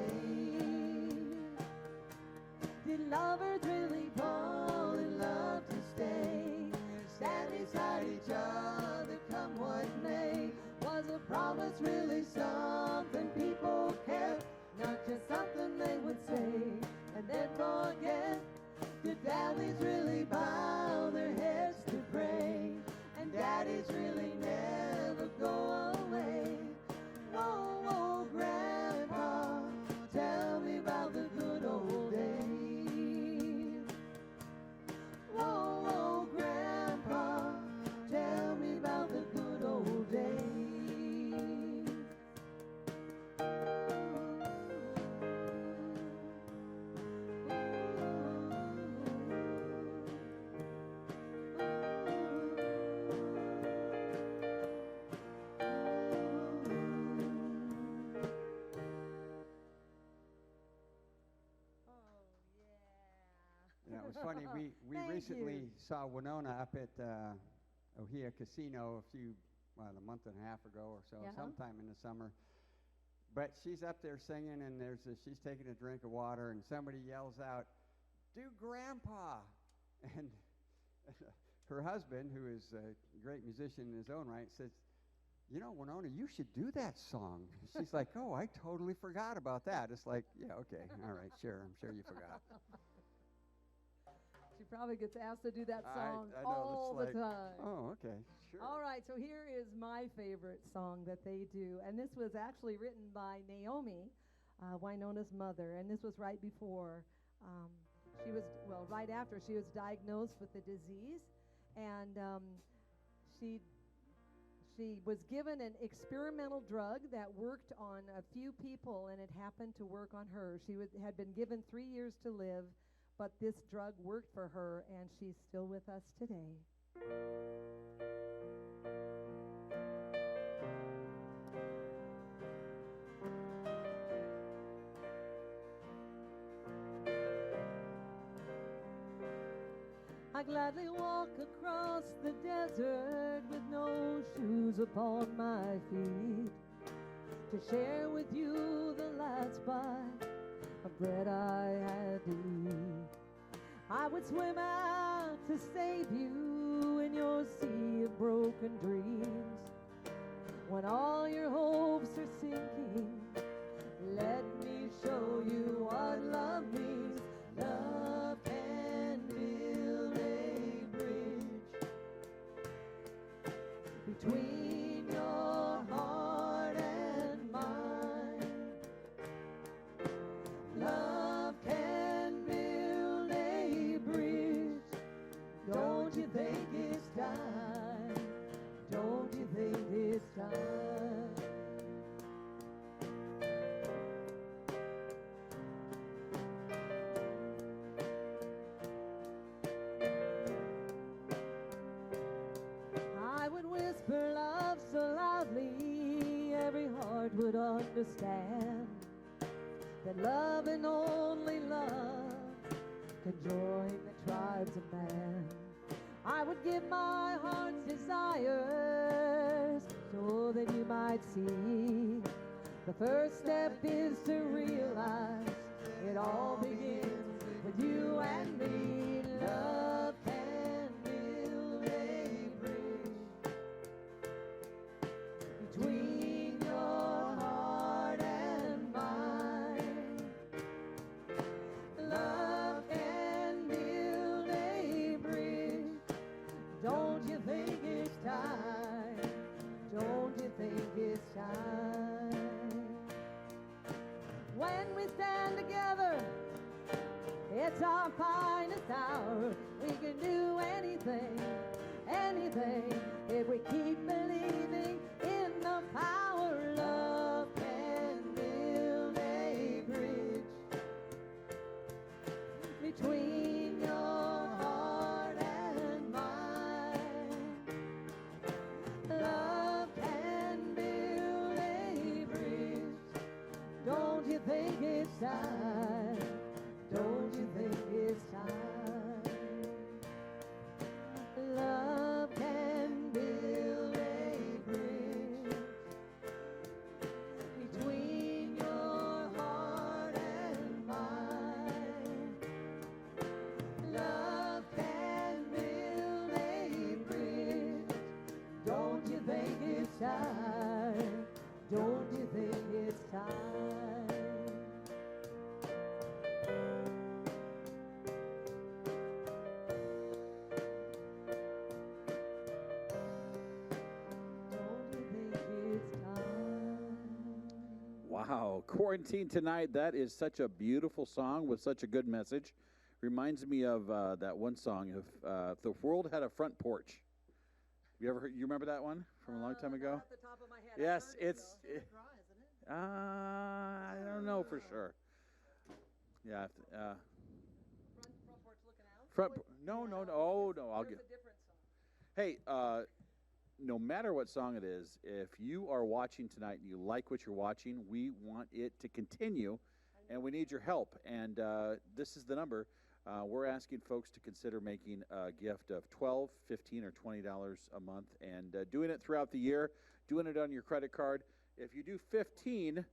Did lovers really fall in love to stay? Stand beside each other, come what may? Was a promise really something people kept, not just something they would say and then forget? Did families really bow their heads to pray? And daddies really never go away? Whoa, whoa, Grandpa, tell me about the good old days. Whoa, whoa, Grandpa, tell me about the good old days. Yeah, it was funny. We Thank recently you. saw Winona up at Ohia Casino a month and a half ago or so, Yeah. sometime in the summer. But she's up there singing, and she's taking a drink of water, and somebody yells out, "Do Grandpa!" And her husband, who is a great musician in his own right, says, "You know, Winona, you should do that song." She's like, "Oh, I totally forgot about that." It's like, yeah, okay, all right, sure, I'm sure you forgot. She probably gets asked to do that song I know, all it's the like, time. Oh, okay, sure. All right, so here is my favorite song that they do, and this was actually written by Naomi, Winona's mother, and this was right before right after she was diagnosed with the disease, and she She was given an experimental drug that worked on a few people, and it happened to work on her. She had been given 3 years to live, but this drug worked for her, and she's still with us today. I gladly walk across the desert with no shoes upon my feet to share with you the last bite of bread I had to eat. I would swim out to save you in your sea of broken dreams. When all your hopes are sinking, let me show you what love means. Love can build a bridge between your heart and mine. Love can build a bridge. Don't you think it's time? Don't you think it's time? I would whisper love so loudly every heart would understand that love and only love can join the tribes of man. I would give my heart's desires so that you might see. The first step is to realize it all begins with you and me. Love can build a bridge between your heart and mine. Love can build a bridge. Don't you think it's time? Don't you think it's time? When we stand together, it's our finest hour. We can do anything, anything, if we keep believing in the power. Love can build a bridge between your heart and mine. Love can build a bridge. Don't you think it's time? Don't you think it's time? Love can build a bridge between your heart and mine. Love can build a bridge. Don't you think it's time? Don't you think it's time? Don't you think it's time? Wow, Quarantine Tonight, that is such a beautiful song with such a good message. Reminds me of that one song, If the World Had a Front Porch. You remember that one from a long time ago? Not at the top of my head. Yes, I've heard it, it's, though. I don't know for sure. Yeah, Front porch looking out? no, oh, no, I'll There's get. a different song. Hey, no matter what song it is, if you are watching tonight and you like what you're watching, we want it to continue, and we need your help. And this is the number. We're asking folks to consider making a gift of $12, $15, or $20 a month, and doing it throughout the year, doing it on your credit card. If you do 15,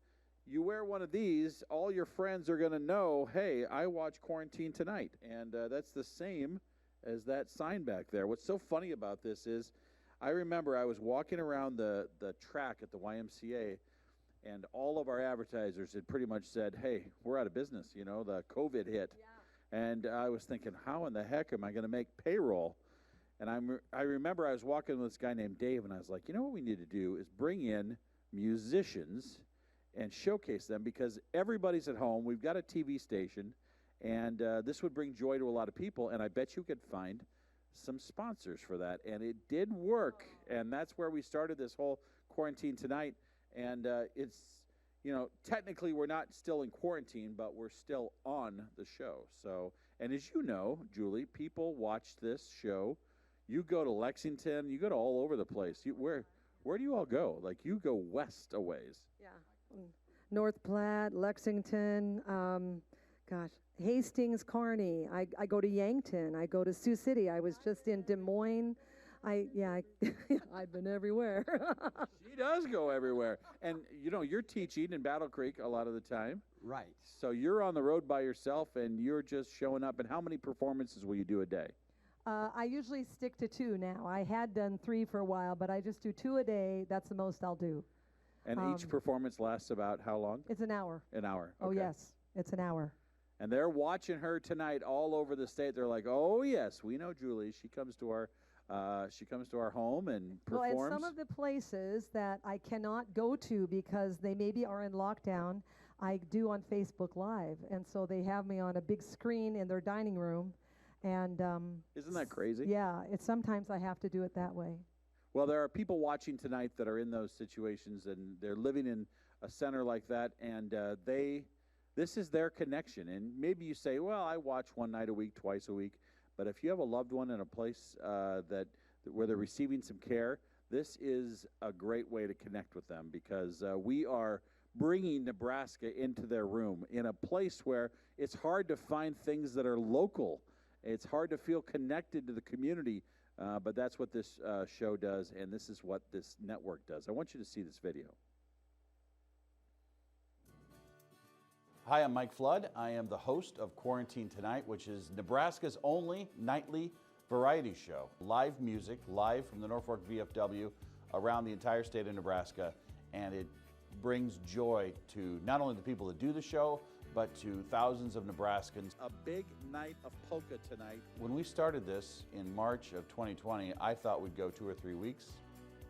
you wear one of these, all your friends are going to know, hey, I watch Quarantine Tonight. And that's the same as that sign back there. What's so funny about this is I remember I was walking around the track at the YMCA, and all of our advertisers had pretty much said, hey, we're out of business. You know, the COVID hit. Yeah. And I was thinking, how in the heck am I going to make payroll? And I remember I was walking with this guy named Dave, and I was like, you know what we need to do is bring in musicians and showcase them, because everybody's at home. We've got a TV station, and this would bring joy to a lot of people, and I bet you could find some sponsors for that, and it did work. And that's where we started this whole quarantine tonight. And it's, technically we're not still in quarantine, but we're still on the show. So, and as you know, Julie, people watch this show. You go to Lexington, you go to all over the place. Where do you all go? Like, you go west a ways. Yeah. North Platte, Lexington, Hastings, Kearney. I go to Yankton. I go to Sioux City. I was just in Des Moines. I've been everywhere. She does go everywhere. And, you're teaching in Battle Creek a lot of the time. Right. So you're on the road by yourself, and you're just showing up. And how many performances will you do a day? I usually stick to 2 now. I had done 3 for a while, but I just do 2 a day. That's the most I'll do. And each performance lasts about how long? It's an hour. An hour. Oh, okay. yes. It's an hour. And they're watching her tonight all over the state. They're like, oh, yes, we know Julie. She comes to our home and performs. Well, and some of the places that I cannot go to because they maybe are in lockdown, I do on Facebook Live. And so they have me on a big screen in their dining room. And isn't that crazy? Yeah, sometimes I have to do it that way. Well, there are people watching tonight that are in those situations, and they're living in a center like that, and this is their connection. And maybe you say, well, I watch one night a week, twice a week. But if you have a loved one in a place where they're receiving some care, this is a great way to connect with them, because we are bringing Nebraska into their room in a place where it's hard to find things that are local. It's hard to feel connected to the community, but that's what this show does, and this is what this network does. I want you to see this video. Hi, I'm Mike Flood. I am the host of Quarantine Tonight, which is Nebraska's only nightly variety show. Live music, live from the Norfolk VFW around the entire state of Nebraska, and it brings joy to not only the people that do the show, but to thousands of Nebraskans. A big night of polka tonight. When we started this in March of 2020, I thought we'd go 2 or 3 weeks,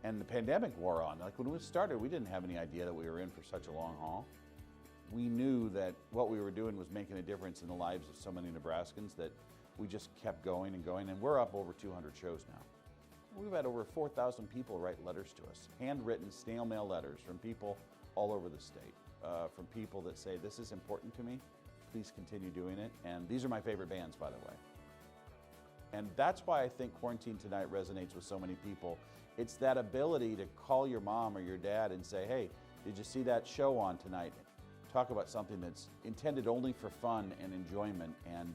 and the pandemic wore on. Like, when we started, we didn't have any idea that we were in for such a long haul. We knew that what we were doing was making a difference in the lives of so many Nebraskans that we just kept going and going, and we're up over 200 shows now. We've had over 4,000 people write letters to us, handwritten snail mail letters from people all over the state. From people that say, this is important to me, please continue doing it. And these are my favorite bands, by the way. And that's why I think Quarantine Tonight resonates with so many people. It's that ability to call your mom or your dad and say, hey, did you see that show on tonight? Talk about something that's intended only for fun and enjoyment, and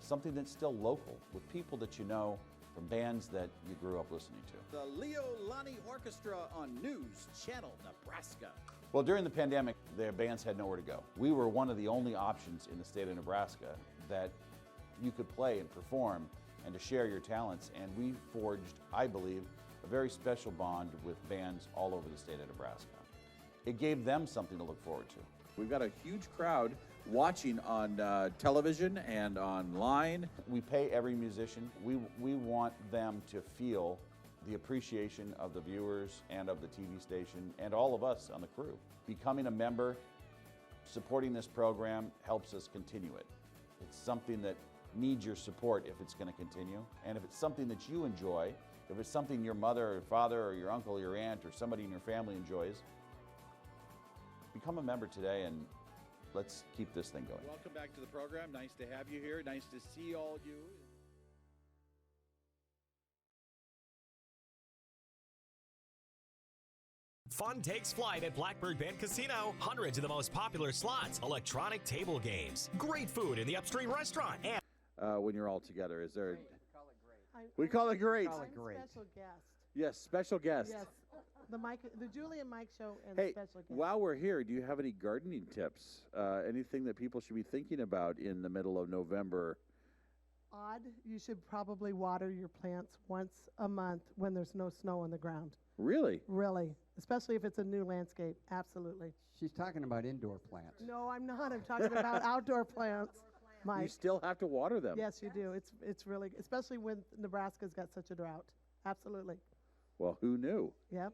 something that's still local with people that you know from bands that you grew up listening to. The Leo Lonnie Orchestra on News Channel Nebraska. Well, during the pandemic, the bands had nowhere to go. We were one of the only options in the state of Nebraska that you could play and perform and to share your talents, and we forged, I believe, a very special bond with bands all over the state of Nebraska. It gave them something to look forward to. We've got a huge crowd watching on television and online. We pay every musician. We want them to feel the appreciation of the viewers and of the TV station and all of us on the crew. Becoming a member, supporting this program helps us continue it. It's something that needs your support if it's going to continue. And if it's something that you enjoy, if it's something your mother or father or your uncle or your aunt or somebody in your family enjoys, become a member today, and let's keep this thing going. Welcome back to the program. Nice to have you here. Nice to see all you. Fun takes flight at Blackbird Bend Casino. Hundreds of the most popular slots, electronic table games, great food in the Upstream restaurant, and when you're all together, is there? We call it great. We call it great. Call it great. Special guest. Yes, special guest. Yes, the Julie and Mike show and Hey, special guest. while we're here, do you have any gardening tips? Anything that people should be thinking about in the middle of November? Odd, you should probably water your plants once a month when there's no snow on the ground. Really? Really, especially if it's a new landscape. Absolutely. She's talking about indoor plants. No, I'm not. I'm talking about outdoor plants. You Mike. still have to water them. Yes, you do. It's really, especially when Nebraska's got such a drought. Absolutely. Well, who knew? Yep.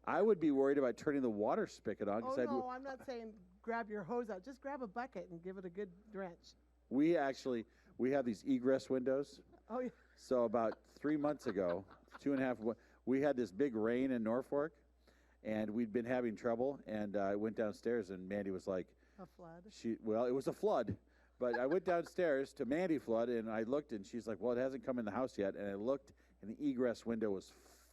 I would be worried about turning the water spigot on. Oh, no, I'm not saying grab your hose out. Just grab a bucket and give it a good drench. We have these egress windows Oh, yeah. So about 3 months ago, 2.5, we had this big rain in Norfolk, and we'd been having trouble. And I went downstairs, and Mandy was like, A flood. Well, it was a flood. But I went downstairs to Mandy Flood, and I looked, and she's like, well, it hasn't come in the house yet. And I looked, and the egress window was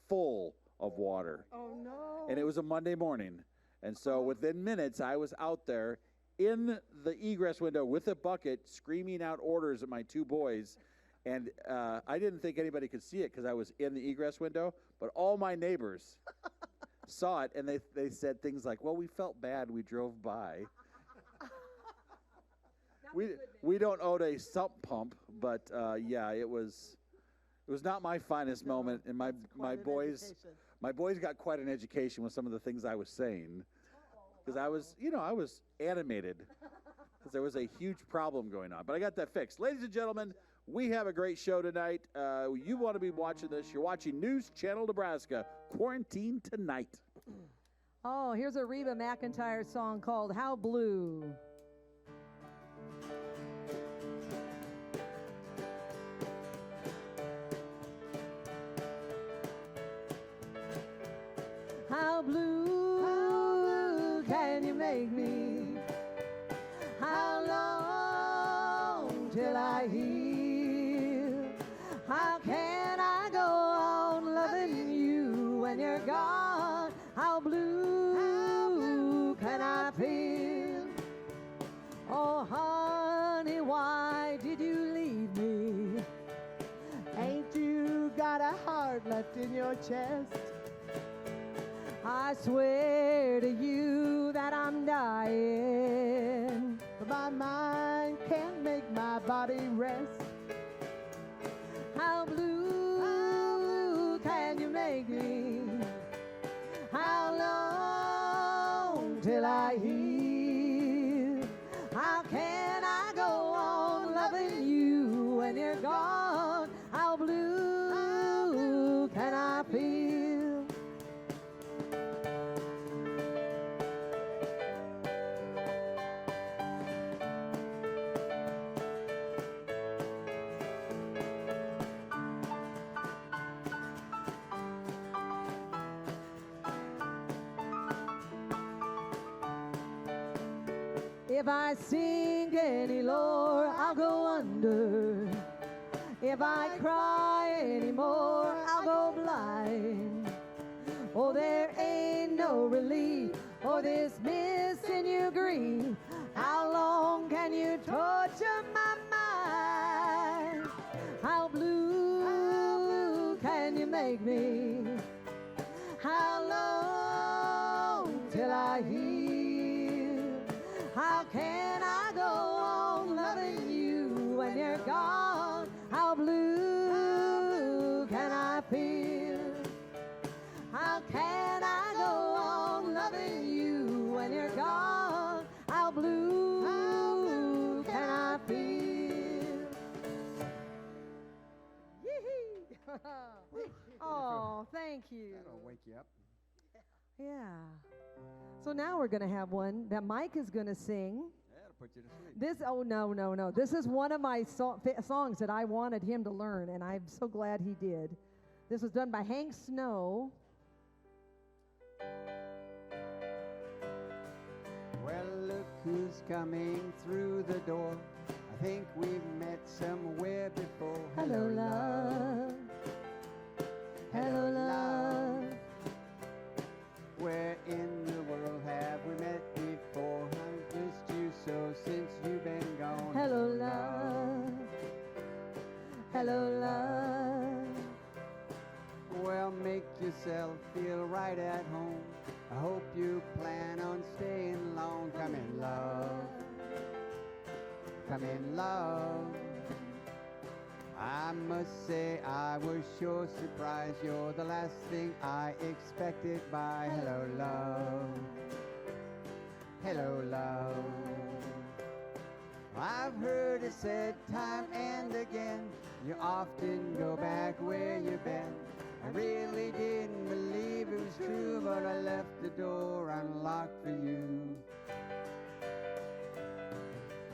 full of water. Oh, no. And it was a Monday morning. And so within minutes, I was out there in the egress window with a bucket screaming out orders at my 2 boys. And I didn't think anybody could see it because I was in the egress window. But all my neighbors saw it, and they said things like, well, we felt bad. We drove by. We don't own a sump pump, but yeah, it was not my finest moment, and my boys got quite an education with some of the things I was saying, because I was animated because there was a huge problem going on, but I got that fixed. Ladies and gentlemen, we have a great show tonight. You want to be watching this? You're watching News Channel Nebraska. Quarantine Tonight. Oh, here's a Reba McEntire song called "How Blue." How blue can you make me? How long till I heal? How can I go on loving you when you're gone? How blue can I feel? Oh, honey, why did you leave me? Ain't you got a heart left in your chest? I swear to you that I'm dying, but my mind can't make my body rest. How blue can you make me? How long till I heal? How can I go on loving you when you're gone? How blue can I feel? If I sink any lower, I'll go under. If I cry anymore, I'll go blind. Oh, there ain't no relief for this missing you grief. How long can you torture my mind? How blue can you make me? How long till I heal? How can I go on loving you when you're gone? How blue can I feel? How can I go on loving you when you're gone? How blue can I feel? Yee-hee. Oh, thank you. That'll wake you up. Yeah. So now we're going to have one that Mike is going to sing. That'll put you to sleep. No. This is one of my songs that I wanted him to learn, and I'm so glad he did. This was done by Hank Snow. Well, look who's coming through the door. I think we've met somewhere before. Hello, love. Hello, love. Where in the world have we met before? I've missed you so since you've been gone. Hello, love. Hello, love. Well, make yourself feel right at home. I hope you plan on staying long. Come in, love. Come in, love. I must say I was sure surprised. You're the last thing I expected by hello, love. Hello, love. I've heard it said time and again, you often go back where you've been. I really didn't believe it was true, but I left the door unlocked for you.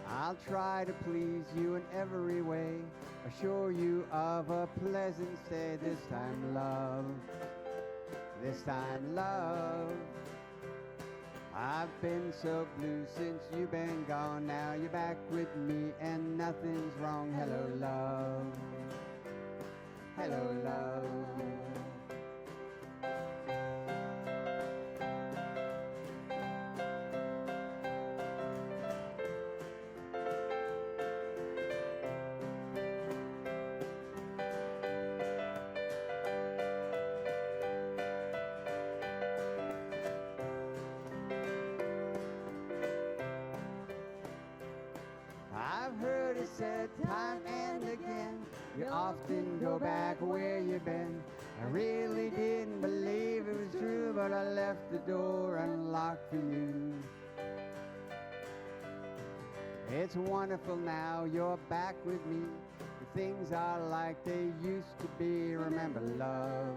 I I'll try to please you in every way, assure you of a pleasant stay. This time, love. This time, love. I've been so blue since you've been gone. Now you're back with me and nothing's wrong. Hello, love. Hello, love. I've heard it said time and again, you often go back where you've been. I really didn't believe it was true, but I left the door unlocked for you. It's wonderful now you're back with me. Things are like they used to be. Remember love.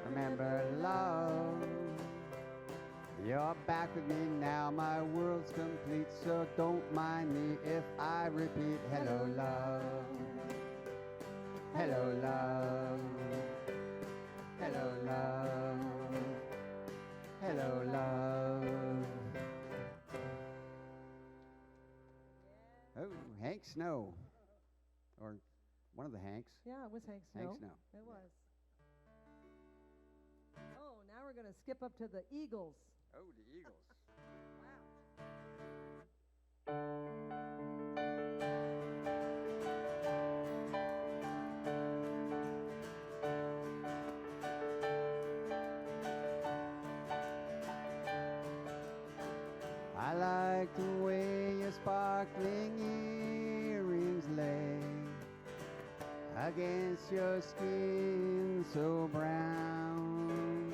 Remember love. You're back with me now, my world's complete, so don't mind me if I repeat. Hello, love. Hello, love. Hello, love. Hello, love. Oh, Hank Snow. Or one of the Hanks. Yeah, it was Hank Snow. Hank Snow. It was. Oh, now we're going to skip up to the Eagles. Oh, the Eagles. I like the way your sparkling earrings lay against your skin so brown.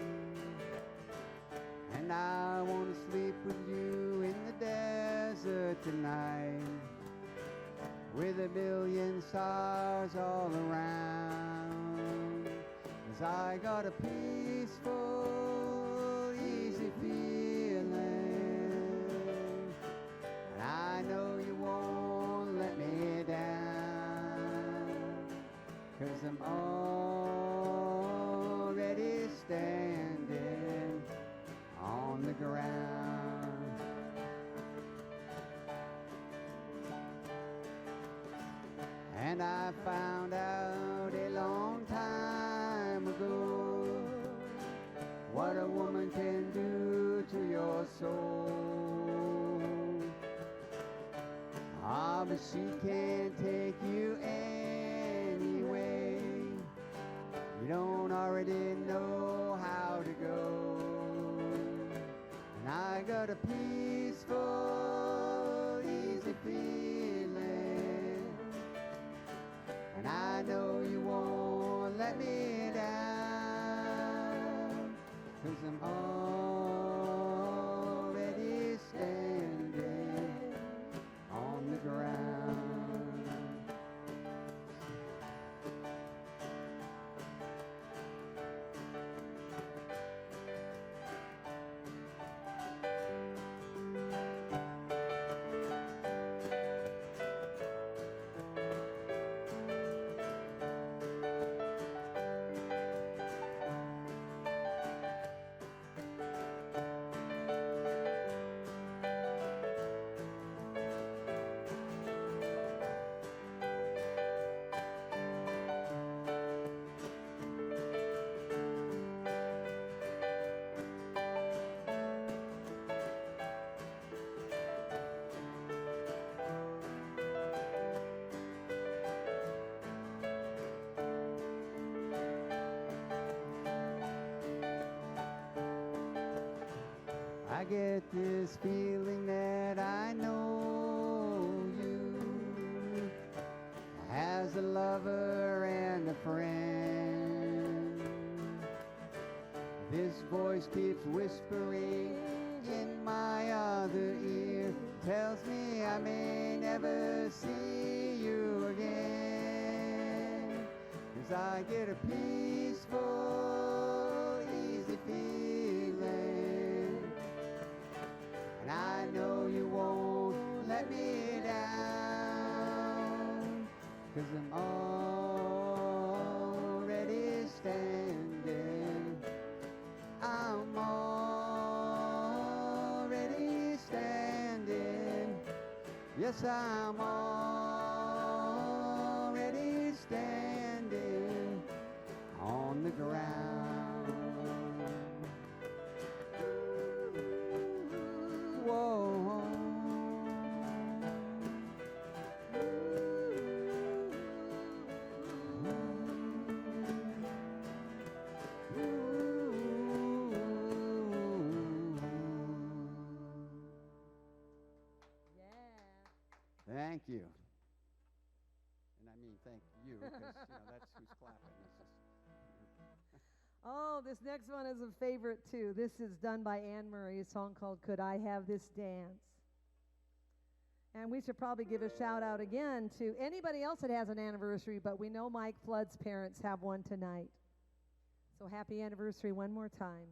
And I want to sleep with you in the desert tonight, with a billion stars all around. 'Cause I got a peaceful, easy feeling, and I know you won't let me down, 'cause I'm already standing on the ground. And I found out a long time ago what a woman can do to your soul. Ah, but she can't take you anyway. You don't already know how to go. And I got a peaceful, easy feeling, and I know you won't let me down, 'cause I'm already standing on the ground. I get this feeling that I know you as a lover and a friend. This voice keeps whispering in my other ear, tells me I may never see you again. 'Cause I get a peaceful, easy feeling, and I know you won't let me down. 'cause I'm already standing. I'm already standing. Yes, I'm already standing on the ground. Whoa. Thank you. And I mean thank you, because that's who's clapping. Oh, this next one is a favorite too. This is done by Anne Murray, a song called Could I Have This Dance? And we should probably give a shout out again to anybody else that has an anniversary, but we know Mike Flood's parents have one tonight. So happy anniversary one more time.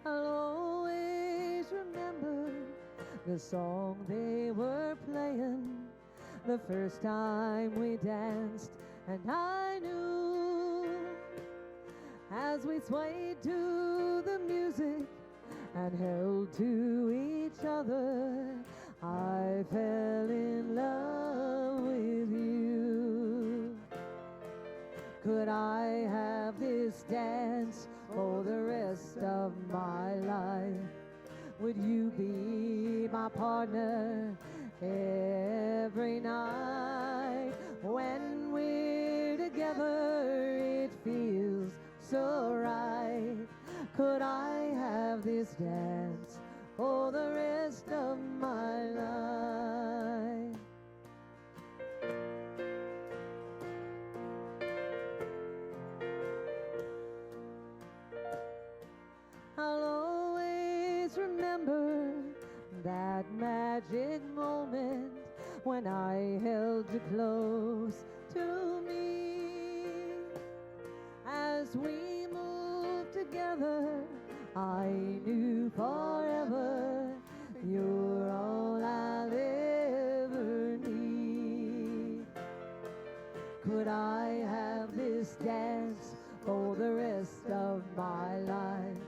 I'll always remember the song they were playing the first time we danced, and I knew as we swayed to the music and held to each other, I fell in love with you. Could I have this dance for the rest of my life? Would you be my partner every night? When we're together, it feels so right. Could I have this dance for the rest of my life? I'll always remember that magic moment when I held you close to me. As we moved together, I knew forever you're all I'll ever need. Could I have this dance for the rest of my life?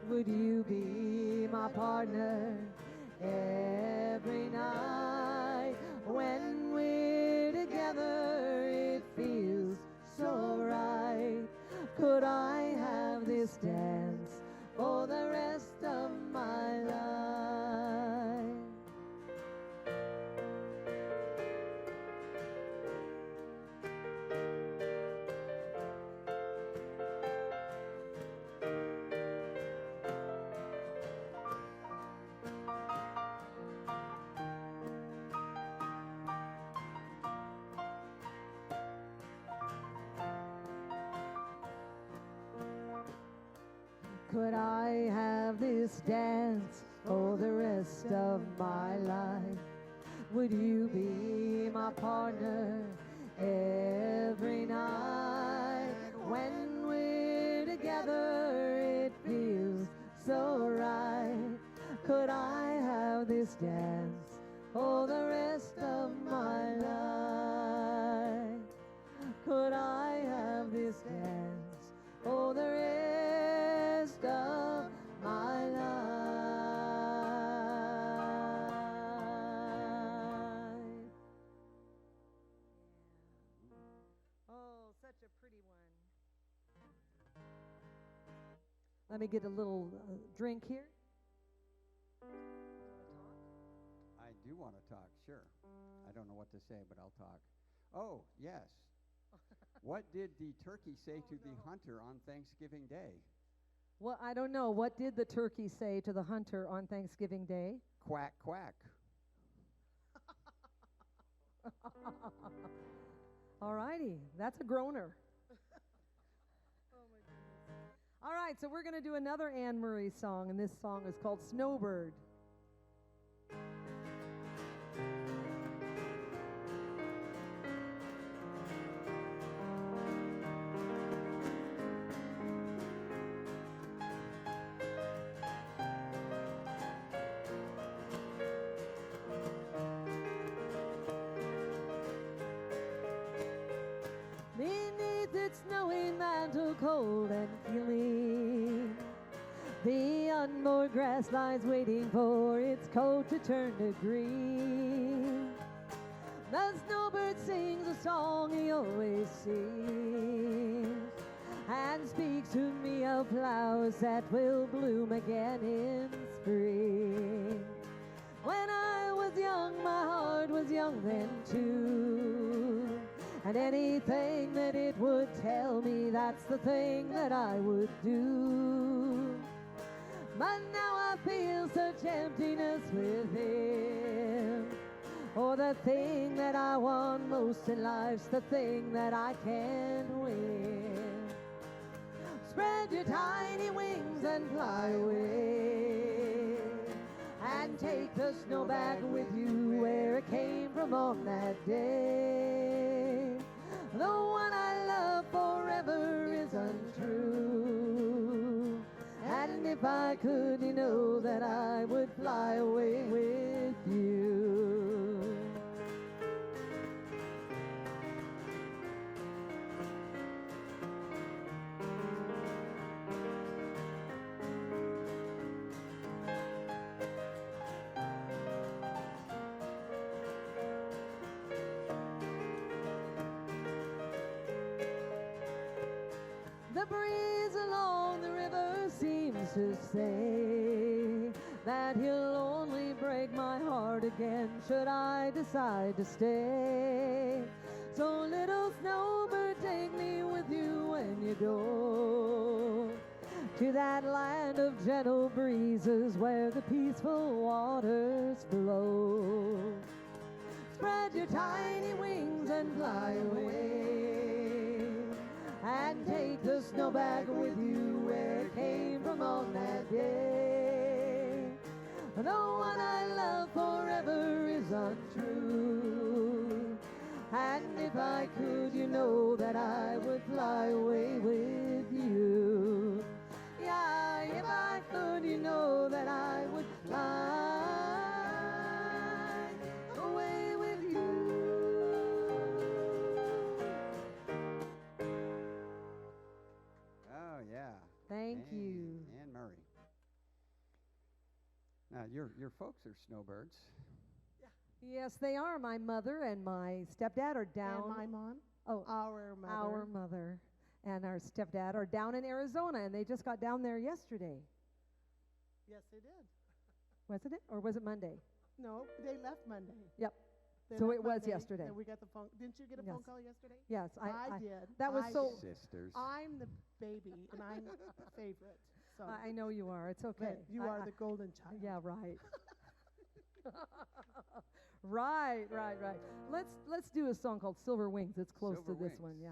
Would you be my partner every night? When we're together, it feels so right. Could I have this dance for the rest of my life? Could I have this dance for the rest of my life? Would you be my partner every night? When we're together, it feels so right. Could I have this dance for the rest of my life? Could I have this dance for the rest of my life? Oh, such a pretty one. Let me get a little drink here. I do want to talk, sure. I don't know what to say, but I'll talk. Oh, yes. What did the turkey say to the hunter on Thanksgiving Day? Well, I don't know. What did the turkey say to the hunter on Thanksgiving Day? Quack, quack. All righty. That's a groaner. All right, so we're going to do another Anne Murray song, and this song is called Snowbird. with its snowy mantle cold and feeling. The unmowed grass lies waiting for its coat to turn to green. The snowbird sings a song he always sings, and speaks to me of flowers that will bloom again in spring. When I was young, my heart was young then too, and anything that it would tell me, that's the thing that I would do. But now I feel such emptiness within. Oh, the thing that I want most in life's the thing that I can't win. Spread your tiny wings and fly away, and take the snow back with you where it came from on that day. The one I love forever is untrue, and if I could, you know that I would fly away with you. The breeze along the river seems to say that he'll only break my heart again should I decide to stay. So little snowbird, take me with you when you go to that land of gentle breezes where the peaceful waters flow. Spread your tiny wings and fly away, and take the snow back with you where it came from on that day. The one I love forever is untrue, and if I could, you know that I would fly away with you. Yeah, if I could, you know that I would fly away with you. Oh, yeah. Thank you. Anne Murray. Now, your folks are snowbirds. Yes, they are. My mother and my stepdad are down. And my mom. Oh, Our mother. our mother and our stepdad are down in Arizona, and they just got down there yesterday. Yes, they did. Wasn't it? Or was it Monday? No, they left Monday. Yep. They So left it was Monday, yesterday. And we got the phone. Didn't you get a phone Yes. call yesterday? Yes, I did. That was I so. did. Sisters. I'm the baby, and I'm the favorite. So, I know you are. It's okay. but you are the golden child. Yeah, right. Right. Let's do a song called Silver Wings. It's close Silver to this Wings. one. Yeah.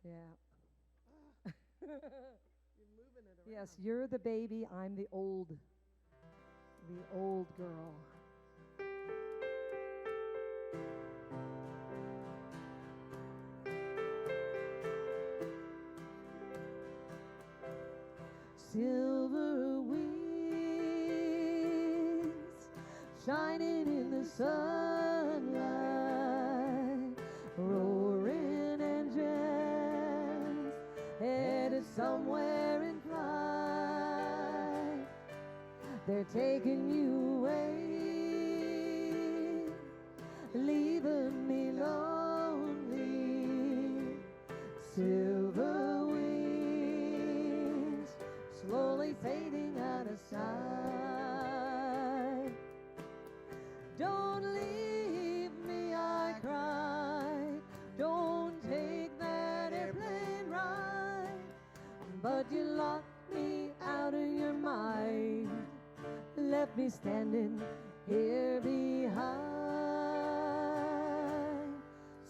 Yeah. You're moving it around. Yes, you're the baby. I'm the old girl. Silver wings shining in the sunlight, roaring engines headed somewhere in flight. They're taking you away, leaving me lonely. Silver wings slowly fading out of sight. Don't leave me, I cried. Don't take that airplane ride. But you locked me out of your mind, left me standing here behind.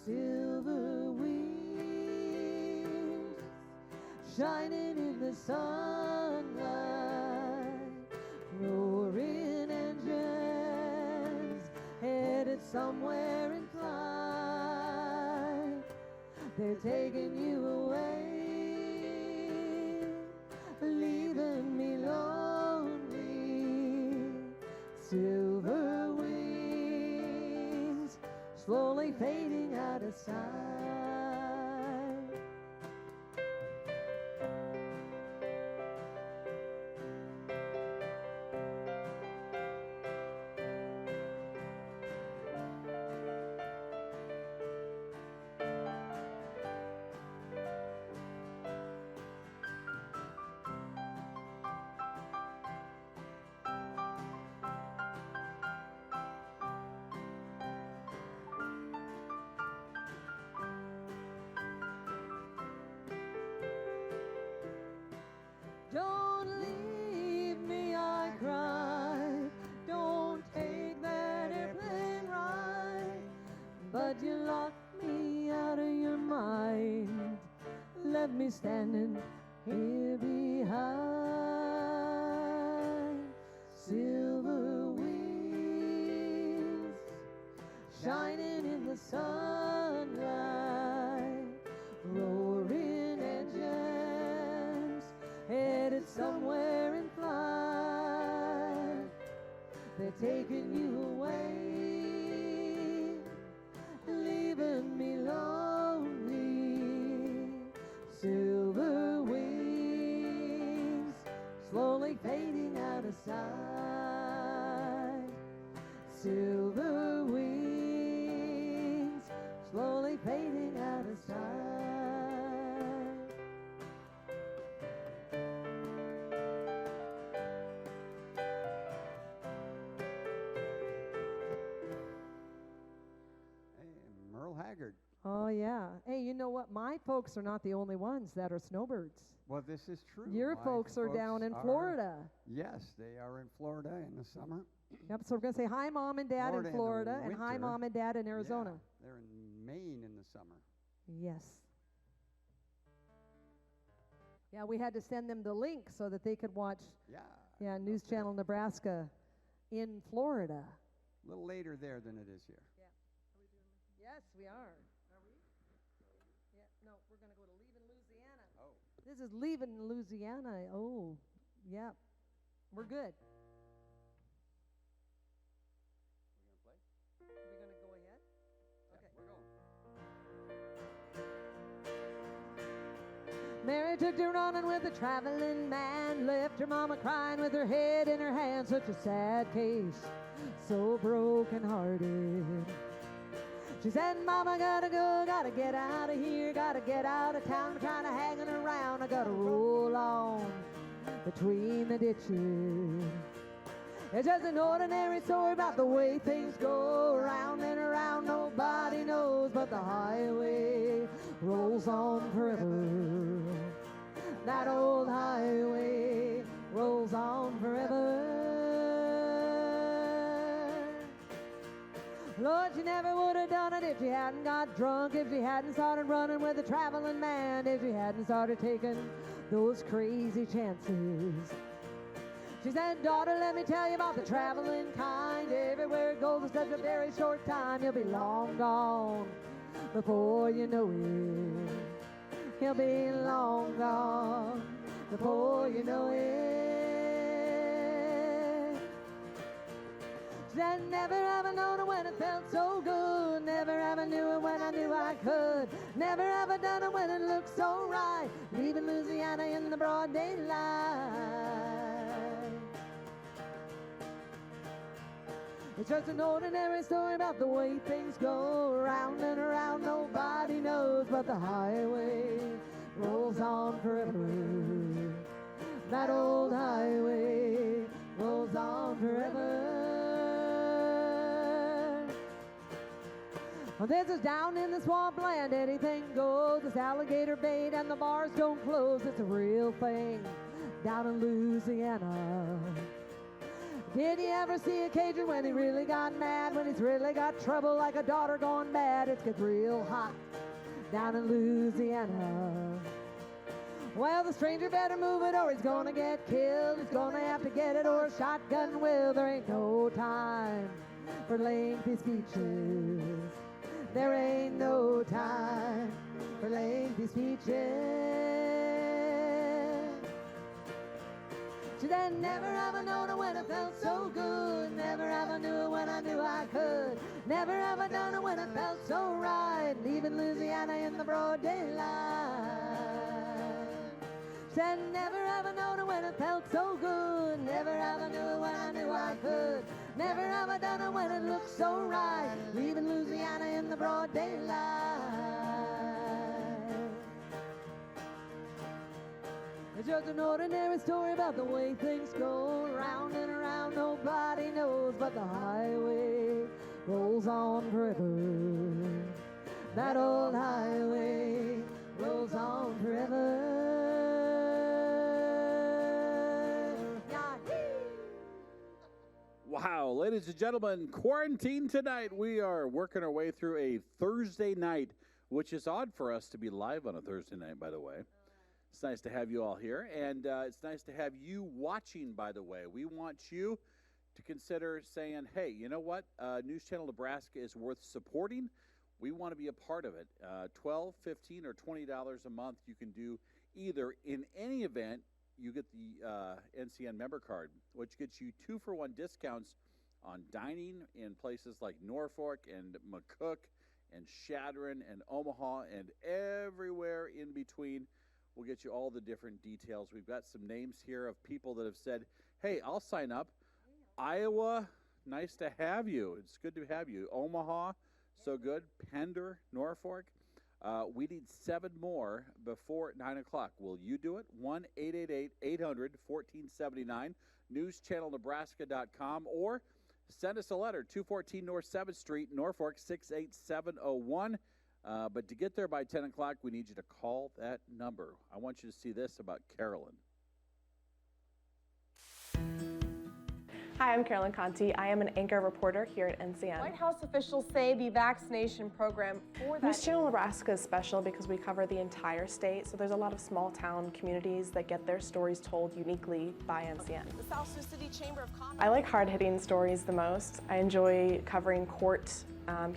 Silver wings shining in the sunlight, roaring engines headed somewhere in flight. They're taking you away, leaving me lonely. Silver wings slowly fading out of sight. me standing here behind. Silver wings shining in the sunlight, roaring engines headed somewhere in flight. They're taking you away, leaving me lonely. Silver wings slowly fading out of sight. Silver wings slowly fading out of sight. Merle Haggard. Oh, yeah. Hey, you know what? My folks are not the only ones that are snowbirds. Well, this is true. Your My folks are down in Florida. Yes, they are in Florida in the summer. Yep, so we're going to say hi, Mom and Dad Florida in in the Florida, and hi, winter. Mom and Dad in Arizona. Yeah, they're in Maine in the summer. Yes. Yeah, we had to send them the link so that they could watch News up there. Channel Nebraska in Florida. A little later there than it is here. Yes, we are. Are we? Yeah, no, we're going to go to Leaving Louisiana. Oh. This is Leaving Louisiana. Oh, yeah. We're good. We're going to go ahead? Okay. We're going. Mary took to running with a traveling man, left her mama crying with her head in her hand. Such a sad case, so broken-hearted. She said, Mama, gotta go, gotta get out of here, gotta get out of town, I'm trying to hang around, I gotta roll on between the ditches. It's just an ordinary story about the way things go around and around, nobody knows, but the highway rolls on forever. That old highway rolls on forever. Lord, she never would have done it if she hadn't got drunk, if she hadn't started running with a traveling man, if she hadn't started taking those crazy chances. She said, daughter, let me tell you about the traveling kind. Everywhere it goes in such a very short time, you'll be long gone before you know it. You'll be long gone before you know it. She said, never ever known it when it felt so good. Never ever knew it when I knew I could. Never ever done it when it looked so right. Leaving Louisiana in the broad daylight. It's just an ordinary story about the way things go around and around. Nobody knows, but the highway rolls on forever. That old highway rolls on forever. Well, this is down in the swampland, anything goes. It's alligator bait and the bars don't close. It's a real thing down in Louisiana. Did you ever see a Cajun when he really got mad? When he's really got trouble like a daughter gone bad? It gets real hot down in Louisiana. Well, the stranger better move it or he's gonna get killed. He's gonna have to get it or a shotgun will. There ain't no time for lengthy speeches. There ain't no time for lengthy speeches. She said, never ever known it when it felt so good. Never ever knew it when I knew I could. Never ever done it when it felt so right. Leaving Louisiana in the broad daylight. She said, never ever known it when it felt so good. Never ever knew it when I knew I could. Never ever done it when it looked so right. Leaving Louisiana in the broad daylight. It's just an ordinary story about the way things go around and around. Nobody knows, but the highway rolls on forever. That old highway rolls on forever. Wow, ladies and gentlemen, quarantine tonight. We are working our way through a Thursday night, which is odd for us to be live on a Thursday night, by the way. It's nice to have you all here, and it's nice to have you watching, by the way. We want you to consider saying, hey, you know what? News Channel Nebraska is worth supporting. We want to be a part of it. $12, $15, or $20 a month. You can do either. In any event, you get the NCN member card, which gets you 2-for-1 discounts on dining in places like Norfolk and McCook and Shadron and Omaha and everywhere in between. We'll get you all the different details. We've got some names here of people that have said, hey, I'll sign up. Iowa, nice to have you. It's good to have you. Omaha, so good. Pender, Norfolk. We need 7 more before 9 o'clock. Will you do it? 1-888-800-1479, newschannelnebraska.com, or send us a letter, 214 North 7th Street, Norfolk, 68701. But to get there by 10 o'clock, we need you to call that number. I want you to see this about Carolyn. Hi, I'm Carolyn Conti. I am an anchor reporter here at NCN. White House officials say the vaccination program for that... News Channel Nebraska is special because we cover the entire state, so there's a lot of small town communities that get their stories told uniquely by NCN. The South Sioux City Chamber of Commerce... I like hard-hitting stories the most. I enjoy covering court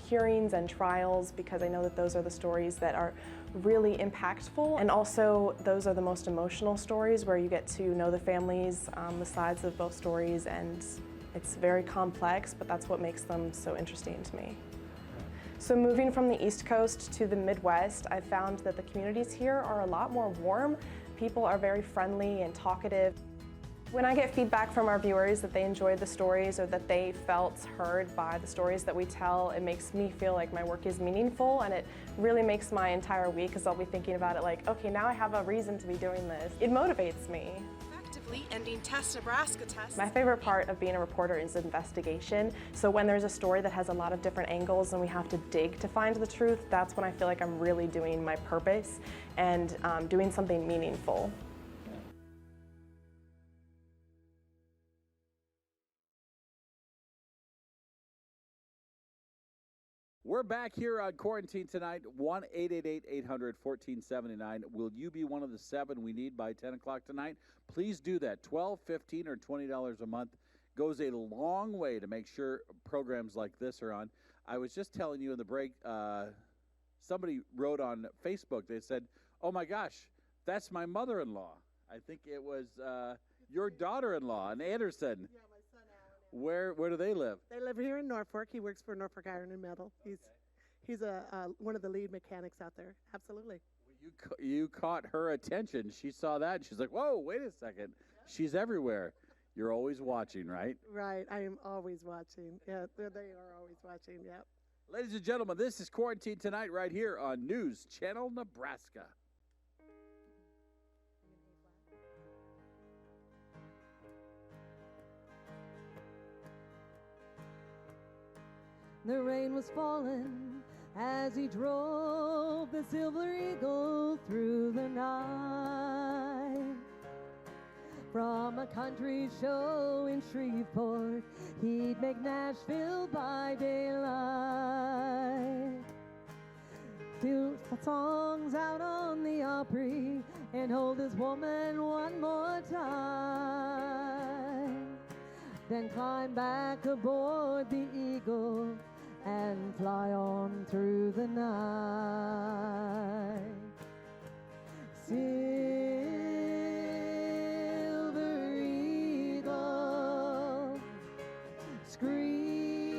hearings and trials because I know that those are the stories that are really impactful, and also those are the most emotional stories where you get to know the families, the sides of both stories, and it's very complex, but that's what makes them so interesting to me. So moving from the East Coast to the Midwest, I found that the communities here are a lot more warm. People are very friendly and talkative. When I get feedback from our viewers that they enjoyed the stories or that they felt heard by the stories that we tell, it makes me feel like my work is meaningful, and it really makes my entire week, because I'll be thinking about it like, okay, now I have a reason to be doing this. It motivates me. Effectively ending Test Nebraska tests. My favorite part of being a reporter is investigation. So when there's a story that has a lot of different angles and we have to dig to find the truth, that's when I feel like I'm really doing my purpose and doing something meaningful. We're back here on Quarantine tonight, 1-888-800-1479. Will you be one of the 7 we need by 10 o'clock tonight? Please do that. $12, $15, or $20 a month goes a long way to make sure programs like this are on. I was just telling you in the break, somebody wrote on Facebook, they said, oh my gosh, that's my mother-in-law. I think it was your daughter-in-law, and Anderson. Yeah, my son Alan. Where do they live? They live here in Norfolk. He works for Norfolk Iron and Metal. He's one of the lead mechanics out there. Absolutely. Well, you caught her attention. She saw that, and she's like, whoa, wait a second. Yep. She's everywhere. You're always watching, right? Right. I am always watching. Yeah, they are always watching. Yep. Ladies and gentlemen, this is Quarantine Tonight right here on News Channel Nebraska. The rain was falling as he drove the Silver Eagle through the night. From a country show in Shreveport, he'd make Nashville by daylight. 2 songs out on the Opry and hold his woman one more time. Then climb back aboard the Eagle and fly on through the night. Silver Eagle, screaming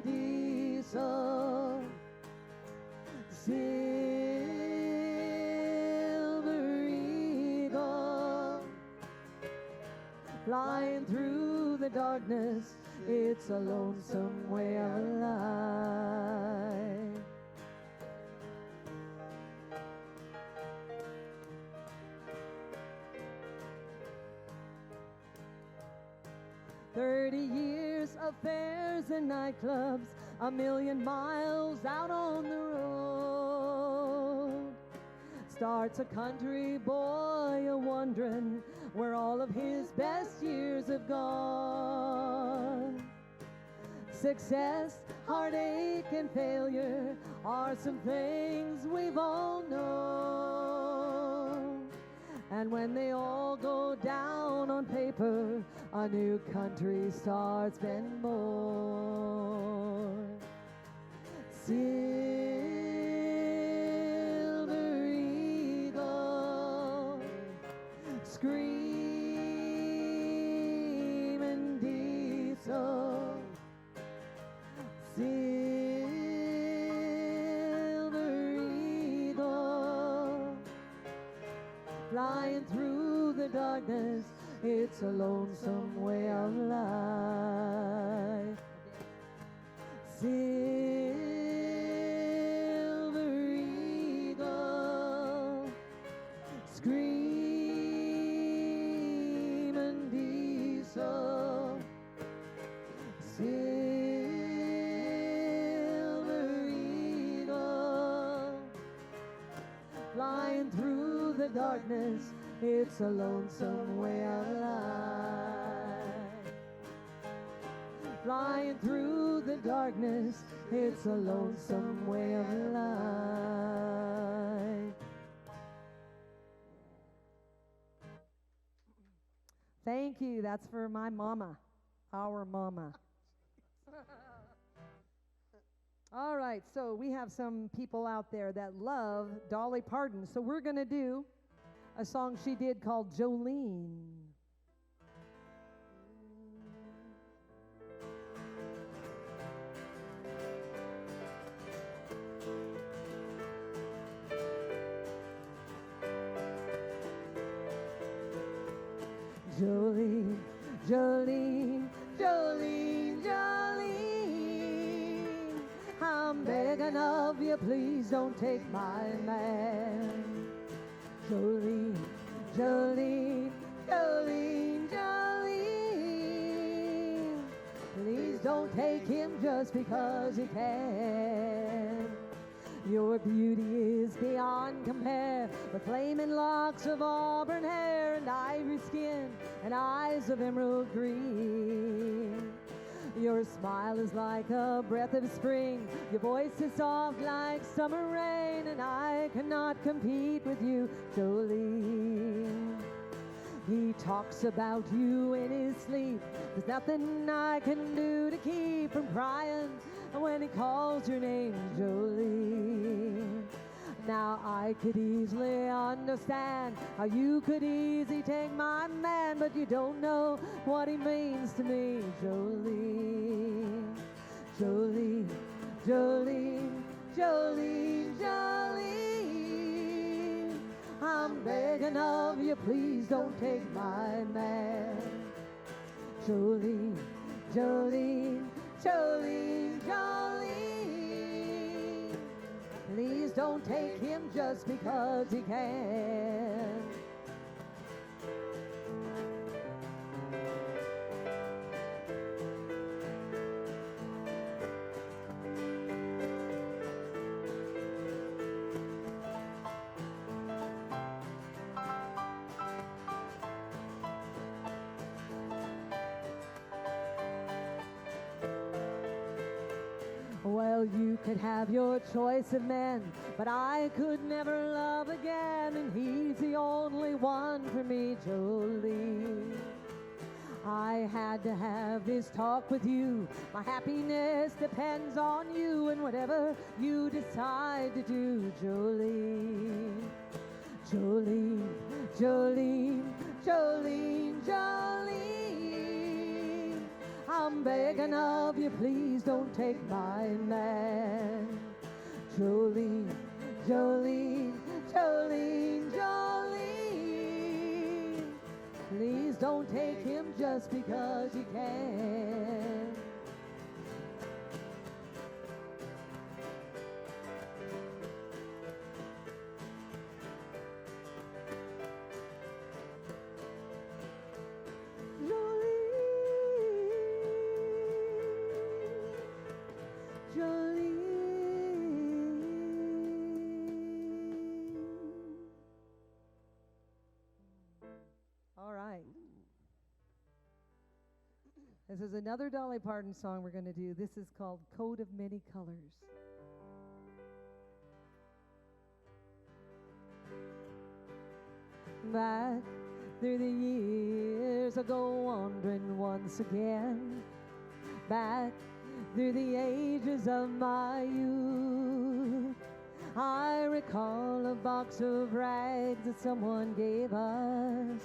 diesel. Silver Eagle, flying through the darkness, it's a lonesome way of life. "30 years of fairs and nightclubs, 1,000,000 miles out on the road. Starts a country boy a-wondering where all of his best years have gone. Success, heartache, and failure are some things we've all known. And when they all go down on paper, a new country star's been born. Silver eagle, screaming diesel. Silver eagle, flying through the darkness, it's a lonesome way of life. Silver eagle, screaming diesel. Silver eagle, flying through the darkness, it's a lonesome way of life. Flying through the darkness, it's a lonesome way of life. Thank you. That's for my mama, our mama. All right, so we have some people out there that love Dolly Parton. So we're going to do a song she did called Jolene. Jolene, Jolene, Jolene, Jolene, I'm begging of you, please don't take my man. Jolene, Jolene, Jolene, Jolene, please don't take him just because you can. Your beauty is beyond compare, with flaming locks of auburn hair and ivory skin and eyes of emerald green. Your smile is like a breath of spring, your voice is soft like summer rain, and I cannot compete with you, Jolene. He talks about you in his sleep, there's nothing I can do to keep from crying when he calls your name, Jolene. Now I could easily understand how you could easily take my man, but you don't know what he means to me, Jolene. Jolene, Jolene, Jolene, Jolene, I'm begging of you, please don't take my man. Jolene, Jolene, Jolene, Jolene, please don't take him just because he can. Well, you could have your choice of men, but I could never love again, and he's the only one for me, Jolene. I had to have this talk with you. My happiness depends on you, and whatever you decide to do, Jolene. Jolene, Jolene, Jolene, Jolene, I'm begging of you, please don't take my man. Jolene, Jolene, Jolene, Jolene, please don't take him just because you can. This is another Dolly Parton song we're going to do. This is called Coat of Many Colors. back through the years, I go wandering once again, back through the ages of my youth. I recall a box of rags that someone gave us,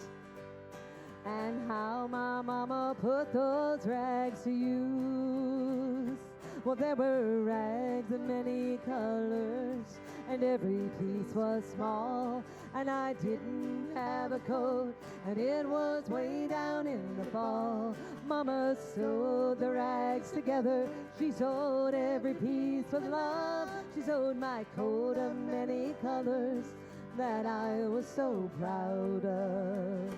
and how my mama put those rags to use. Well, there were rags of many colors, and every piece was small, and I didn't have a coat, and it was way down in the fall. Mama sewed the rags together, she sewed every piece with love. She sewed my coat of many colors that I was so proud of.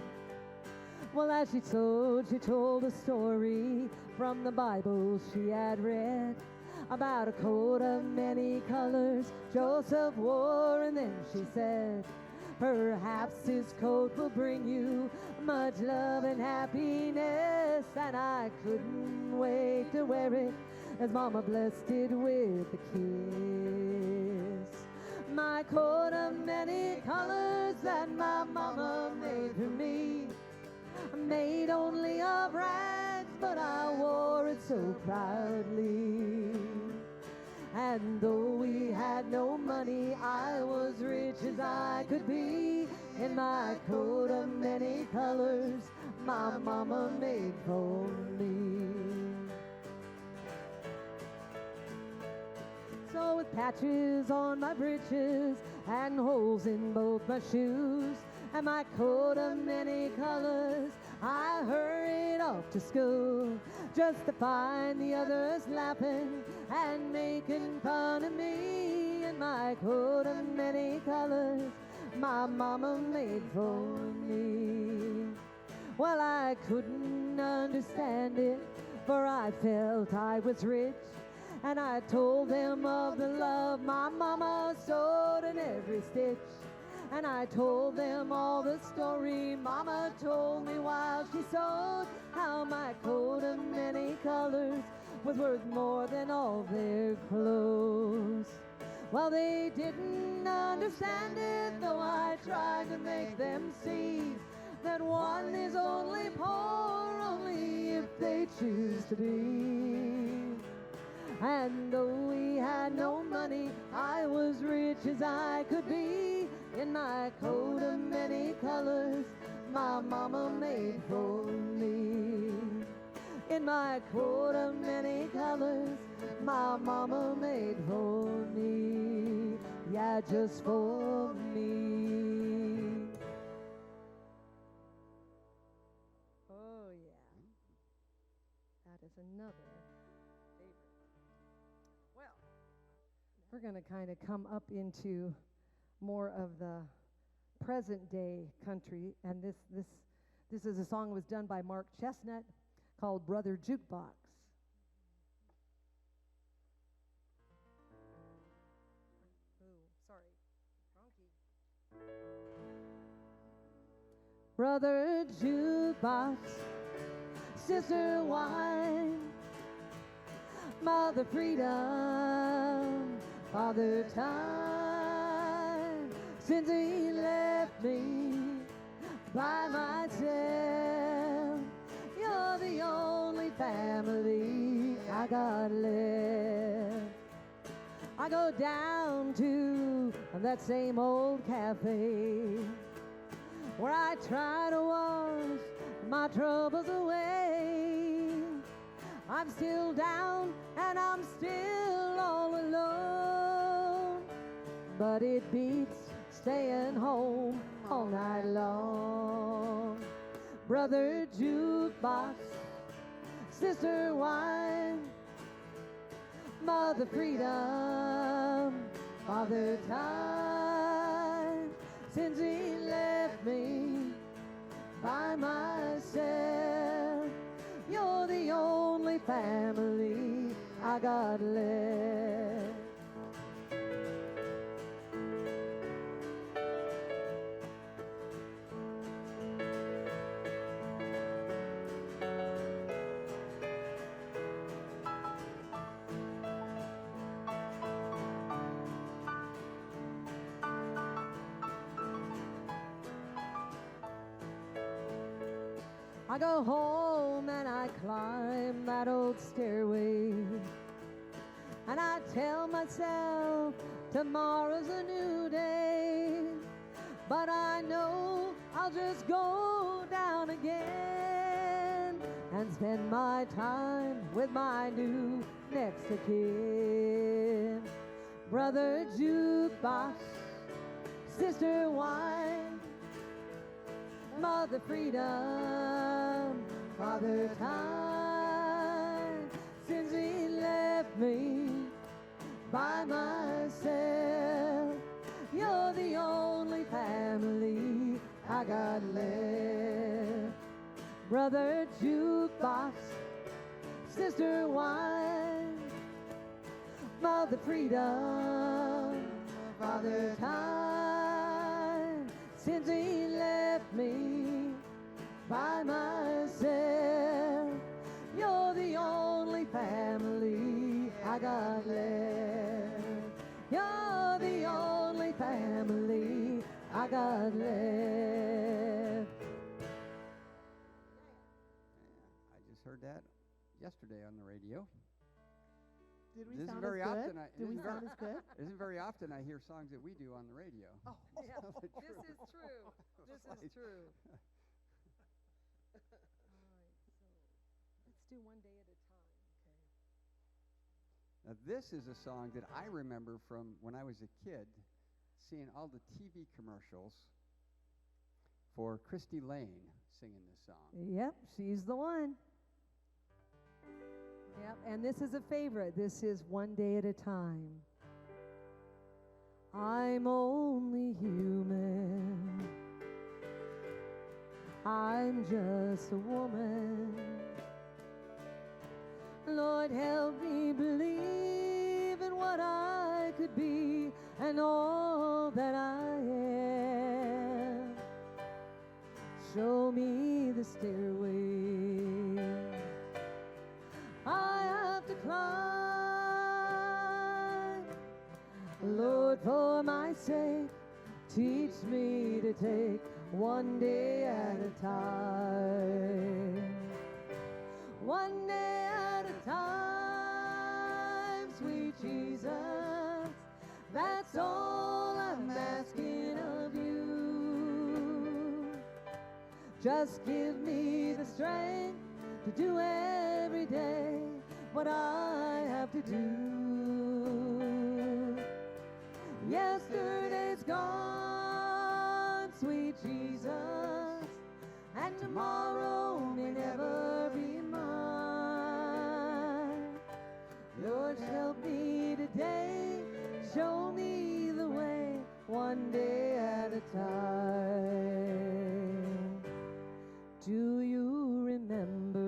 Well, as she sewed, she told a story from the Bible she had read about a coat of many colors Joseph wore, and then she said, perhaps his coat will bring you much love and happiness. And I couldn't wait to wear it as Mama blessed it with a kiss. My coat of many colors that my mama made for me, made only of rags, but I wore it so proudly. And though we had no money, I was rich as I could be, in my coat of many colors my mama made for me. So with patches on my breeches and holes in both my shoes, and my coat of many colors, I hurried off to school, just to find the others laughing and making fun of me. In my coat of many colors my mama made for me. Well, I couldn't understand it, for I felt I was rich, and I told them of the love my mama sewed in every stitch. And I told them all the story Mama told me while she sewed, how my coat of many colors was worth more than all their clothes. Well, they didn't understand it, though I tried to make them see that one is only poor only if they choose to be. And though we had no money, I was rich as I could be, in my coat of many colors my mama made for me. In my coat of many colors my mama made for me. Yeah, just for me. Oh yeah, that is another favorite. Well, we're going to kind of come up into more of the present day country, and this is a song that was done by Mark Chestnut called Brother Jukebox. Brother Jukebox, Sister Wine, Mother Freedom, Father Time, since he left me by myself, you're the only family I got left. I go down to that same old cafe where I try to wash my troubles away. I'm still down and I'm still all alone, but it beats staying home all night long. Brother Jukebox, Sister Wine, Mother Freedom, Father Time, since he left me by myself, you're the only family I got left. I go home and I climb that old stairway, and I tell myself tomorrow's a new day, but I know I'll just go down again and spend my time with my new next of kin. Brother jukebox, sister wine, mother freedom, father time. Since he left me by myself, you're the only family I got left. Brother jukebox, sister wine, mother freedom, father time. Since he left me by myself, you're the only family I got left. You're the only family I got left. I just heard that yesterday on the radio. Did we This sound is very as good? often. Did we sound as good? Isn't very often I hear songs that we do on the radio. Oh, yeah. This is true. This is true. All right, so let's do One Day at a Time. Okay. Now this is a song that I remember from when I was a kid, seeing all the TV commercials for Christy Lane singing this song. Yep, she's the one. Yep, and this is a favorite. This is One Day at a Time. I'm only human. I'm just a woman. Lord, help me believe in what I could be and all that I am. Show me the stairway I have to climb. Lord, for my sake, teach me to take one day at a time. One day at a time, sweet Jesus, that's all I'm asking of you. Just give me the strength to do every day what I have to do. Yesterday's gone, sweet Jesus, and tomorrow may never be mine. Lord, help me today, show me the way, one day at a time. Do you remember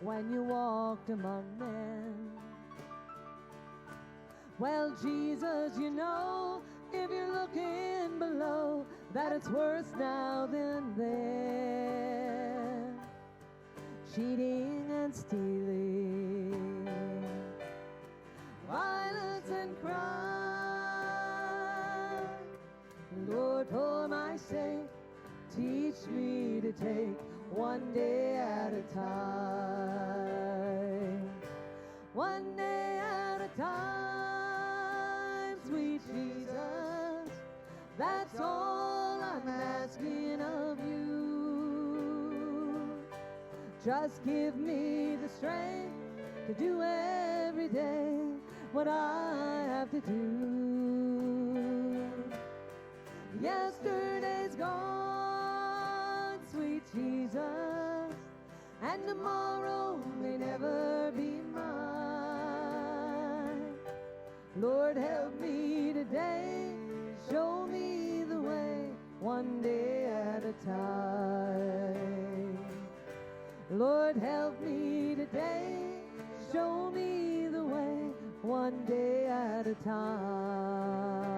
when you walked among men? Well, Jesus, you know, if you're looking below, that it's worse now than then. Cheating and stealing, violence and crime. Lord, for my sake, teach me to take one day at a time. One day at a time, sweet Jesus, that's all I'm asking of you. Just give me the strength to do every day what I have to do. Yesterday's gone, sweet Jesus, and tomorrow may never be mine. Lord, help me today, show me the way, one day at a time. Lord, help me today, show me the way, one day at a time.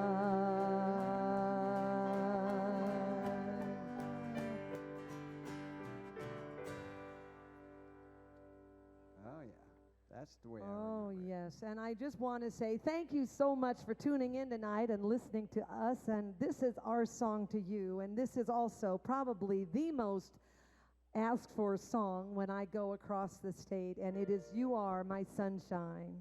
Oh yeah, that's the way I Oh, remember it. yes. and I just want to say thank you so much for tuning in tonight and listening to us. And this is our song to you, and this is also probably the most asked for song when I go across the state, and it is You Are My Sunshine.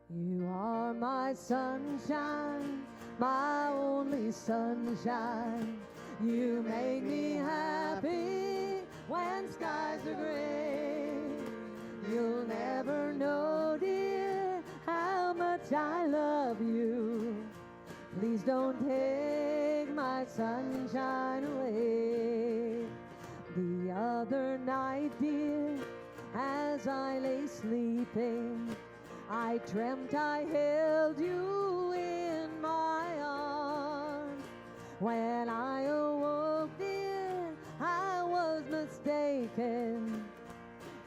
You are my sunshine, my only sunshine. You make me happy when skies are gray. You'll never know, dear, how much I love you. Please don't take my sunshine away. The other night, dear, as I lay sleeping, I dreamt I held you in my arms. When I awoke, dear, I was mistaken,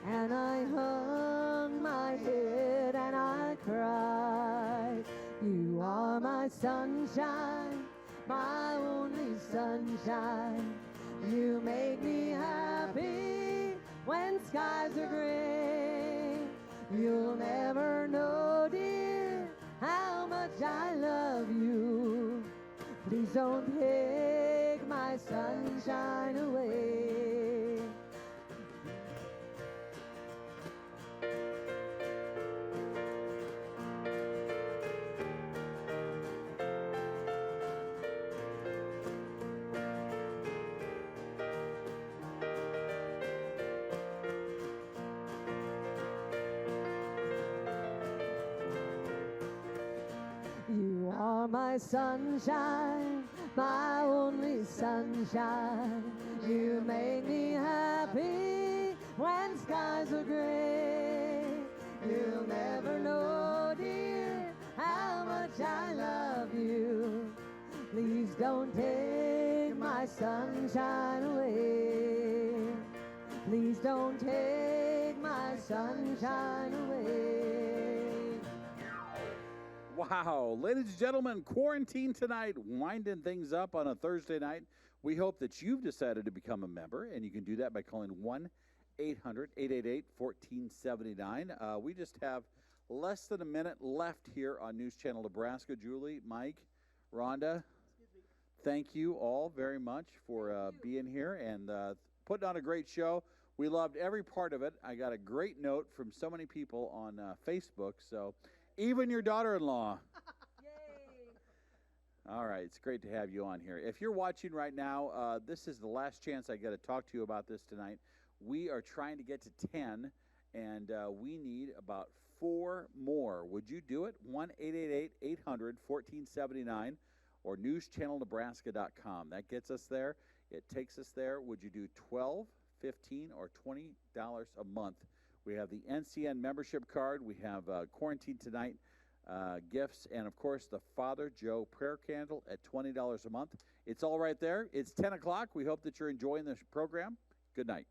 and I hung my head and I cried. You are my sunshine, my only sunshine. You make me happy when skies are gray. You'll never know, dear, how much I love you. Please don't take my sunshine away. You are my sunshine, my only sunshine. You make me happy when skies are gray. You'll never know, dear, how much I love you. Please don't take my sunshine away. Please don't take my sunshine away. Wow, ladies and gentlemen, quarantine tonight, winding things up on a Thursday night. We hope that you've decided to become a member, and you can do that by calling 1-800-888-1479. We just have less than a minute left here on News Channel Nebraska. Julie, Mike, Rhonda, thank you all very much for being here and putting on a great show. We loved every part of it. I got a great note from so many people on Facebook, so even your daughter-in-law. All right, it's great to have you on here. If you're watching right now, this is the last chance I get to talk to you about this tonight. We are trying to get to 10, and we need about 4 more. Would you do it? 1-888-800-1479 or newschannelnebraska.com. That gets us there. It takes us there. Would you do $12, $15, or $20 a month? We have the NCN membership card. We have Quarantine Tonight gifts, and, of course, the Father Joe prayer candle at $20 a month. It's all right there. It's 10 o'clock. We hope that you're enjoying this program. Good night.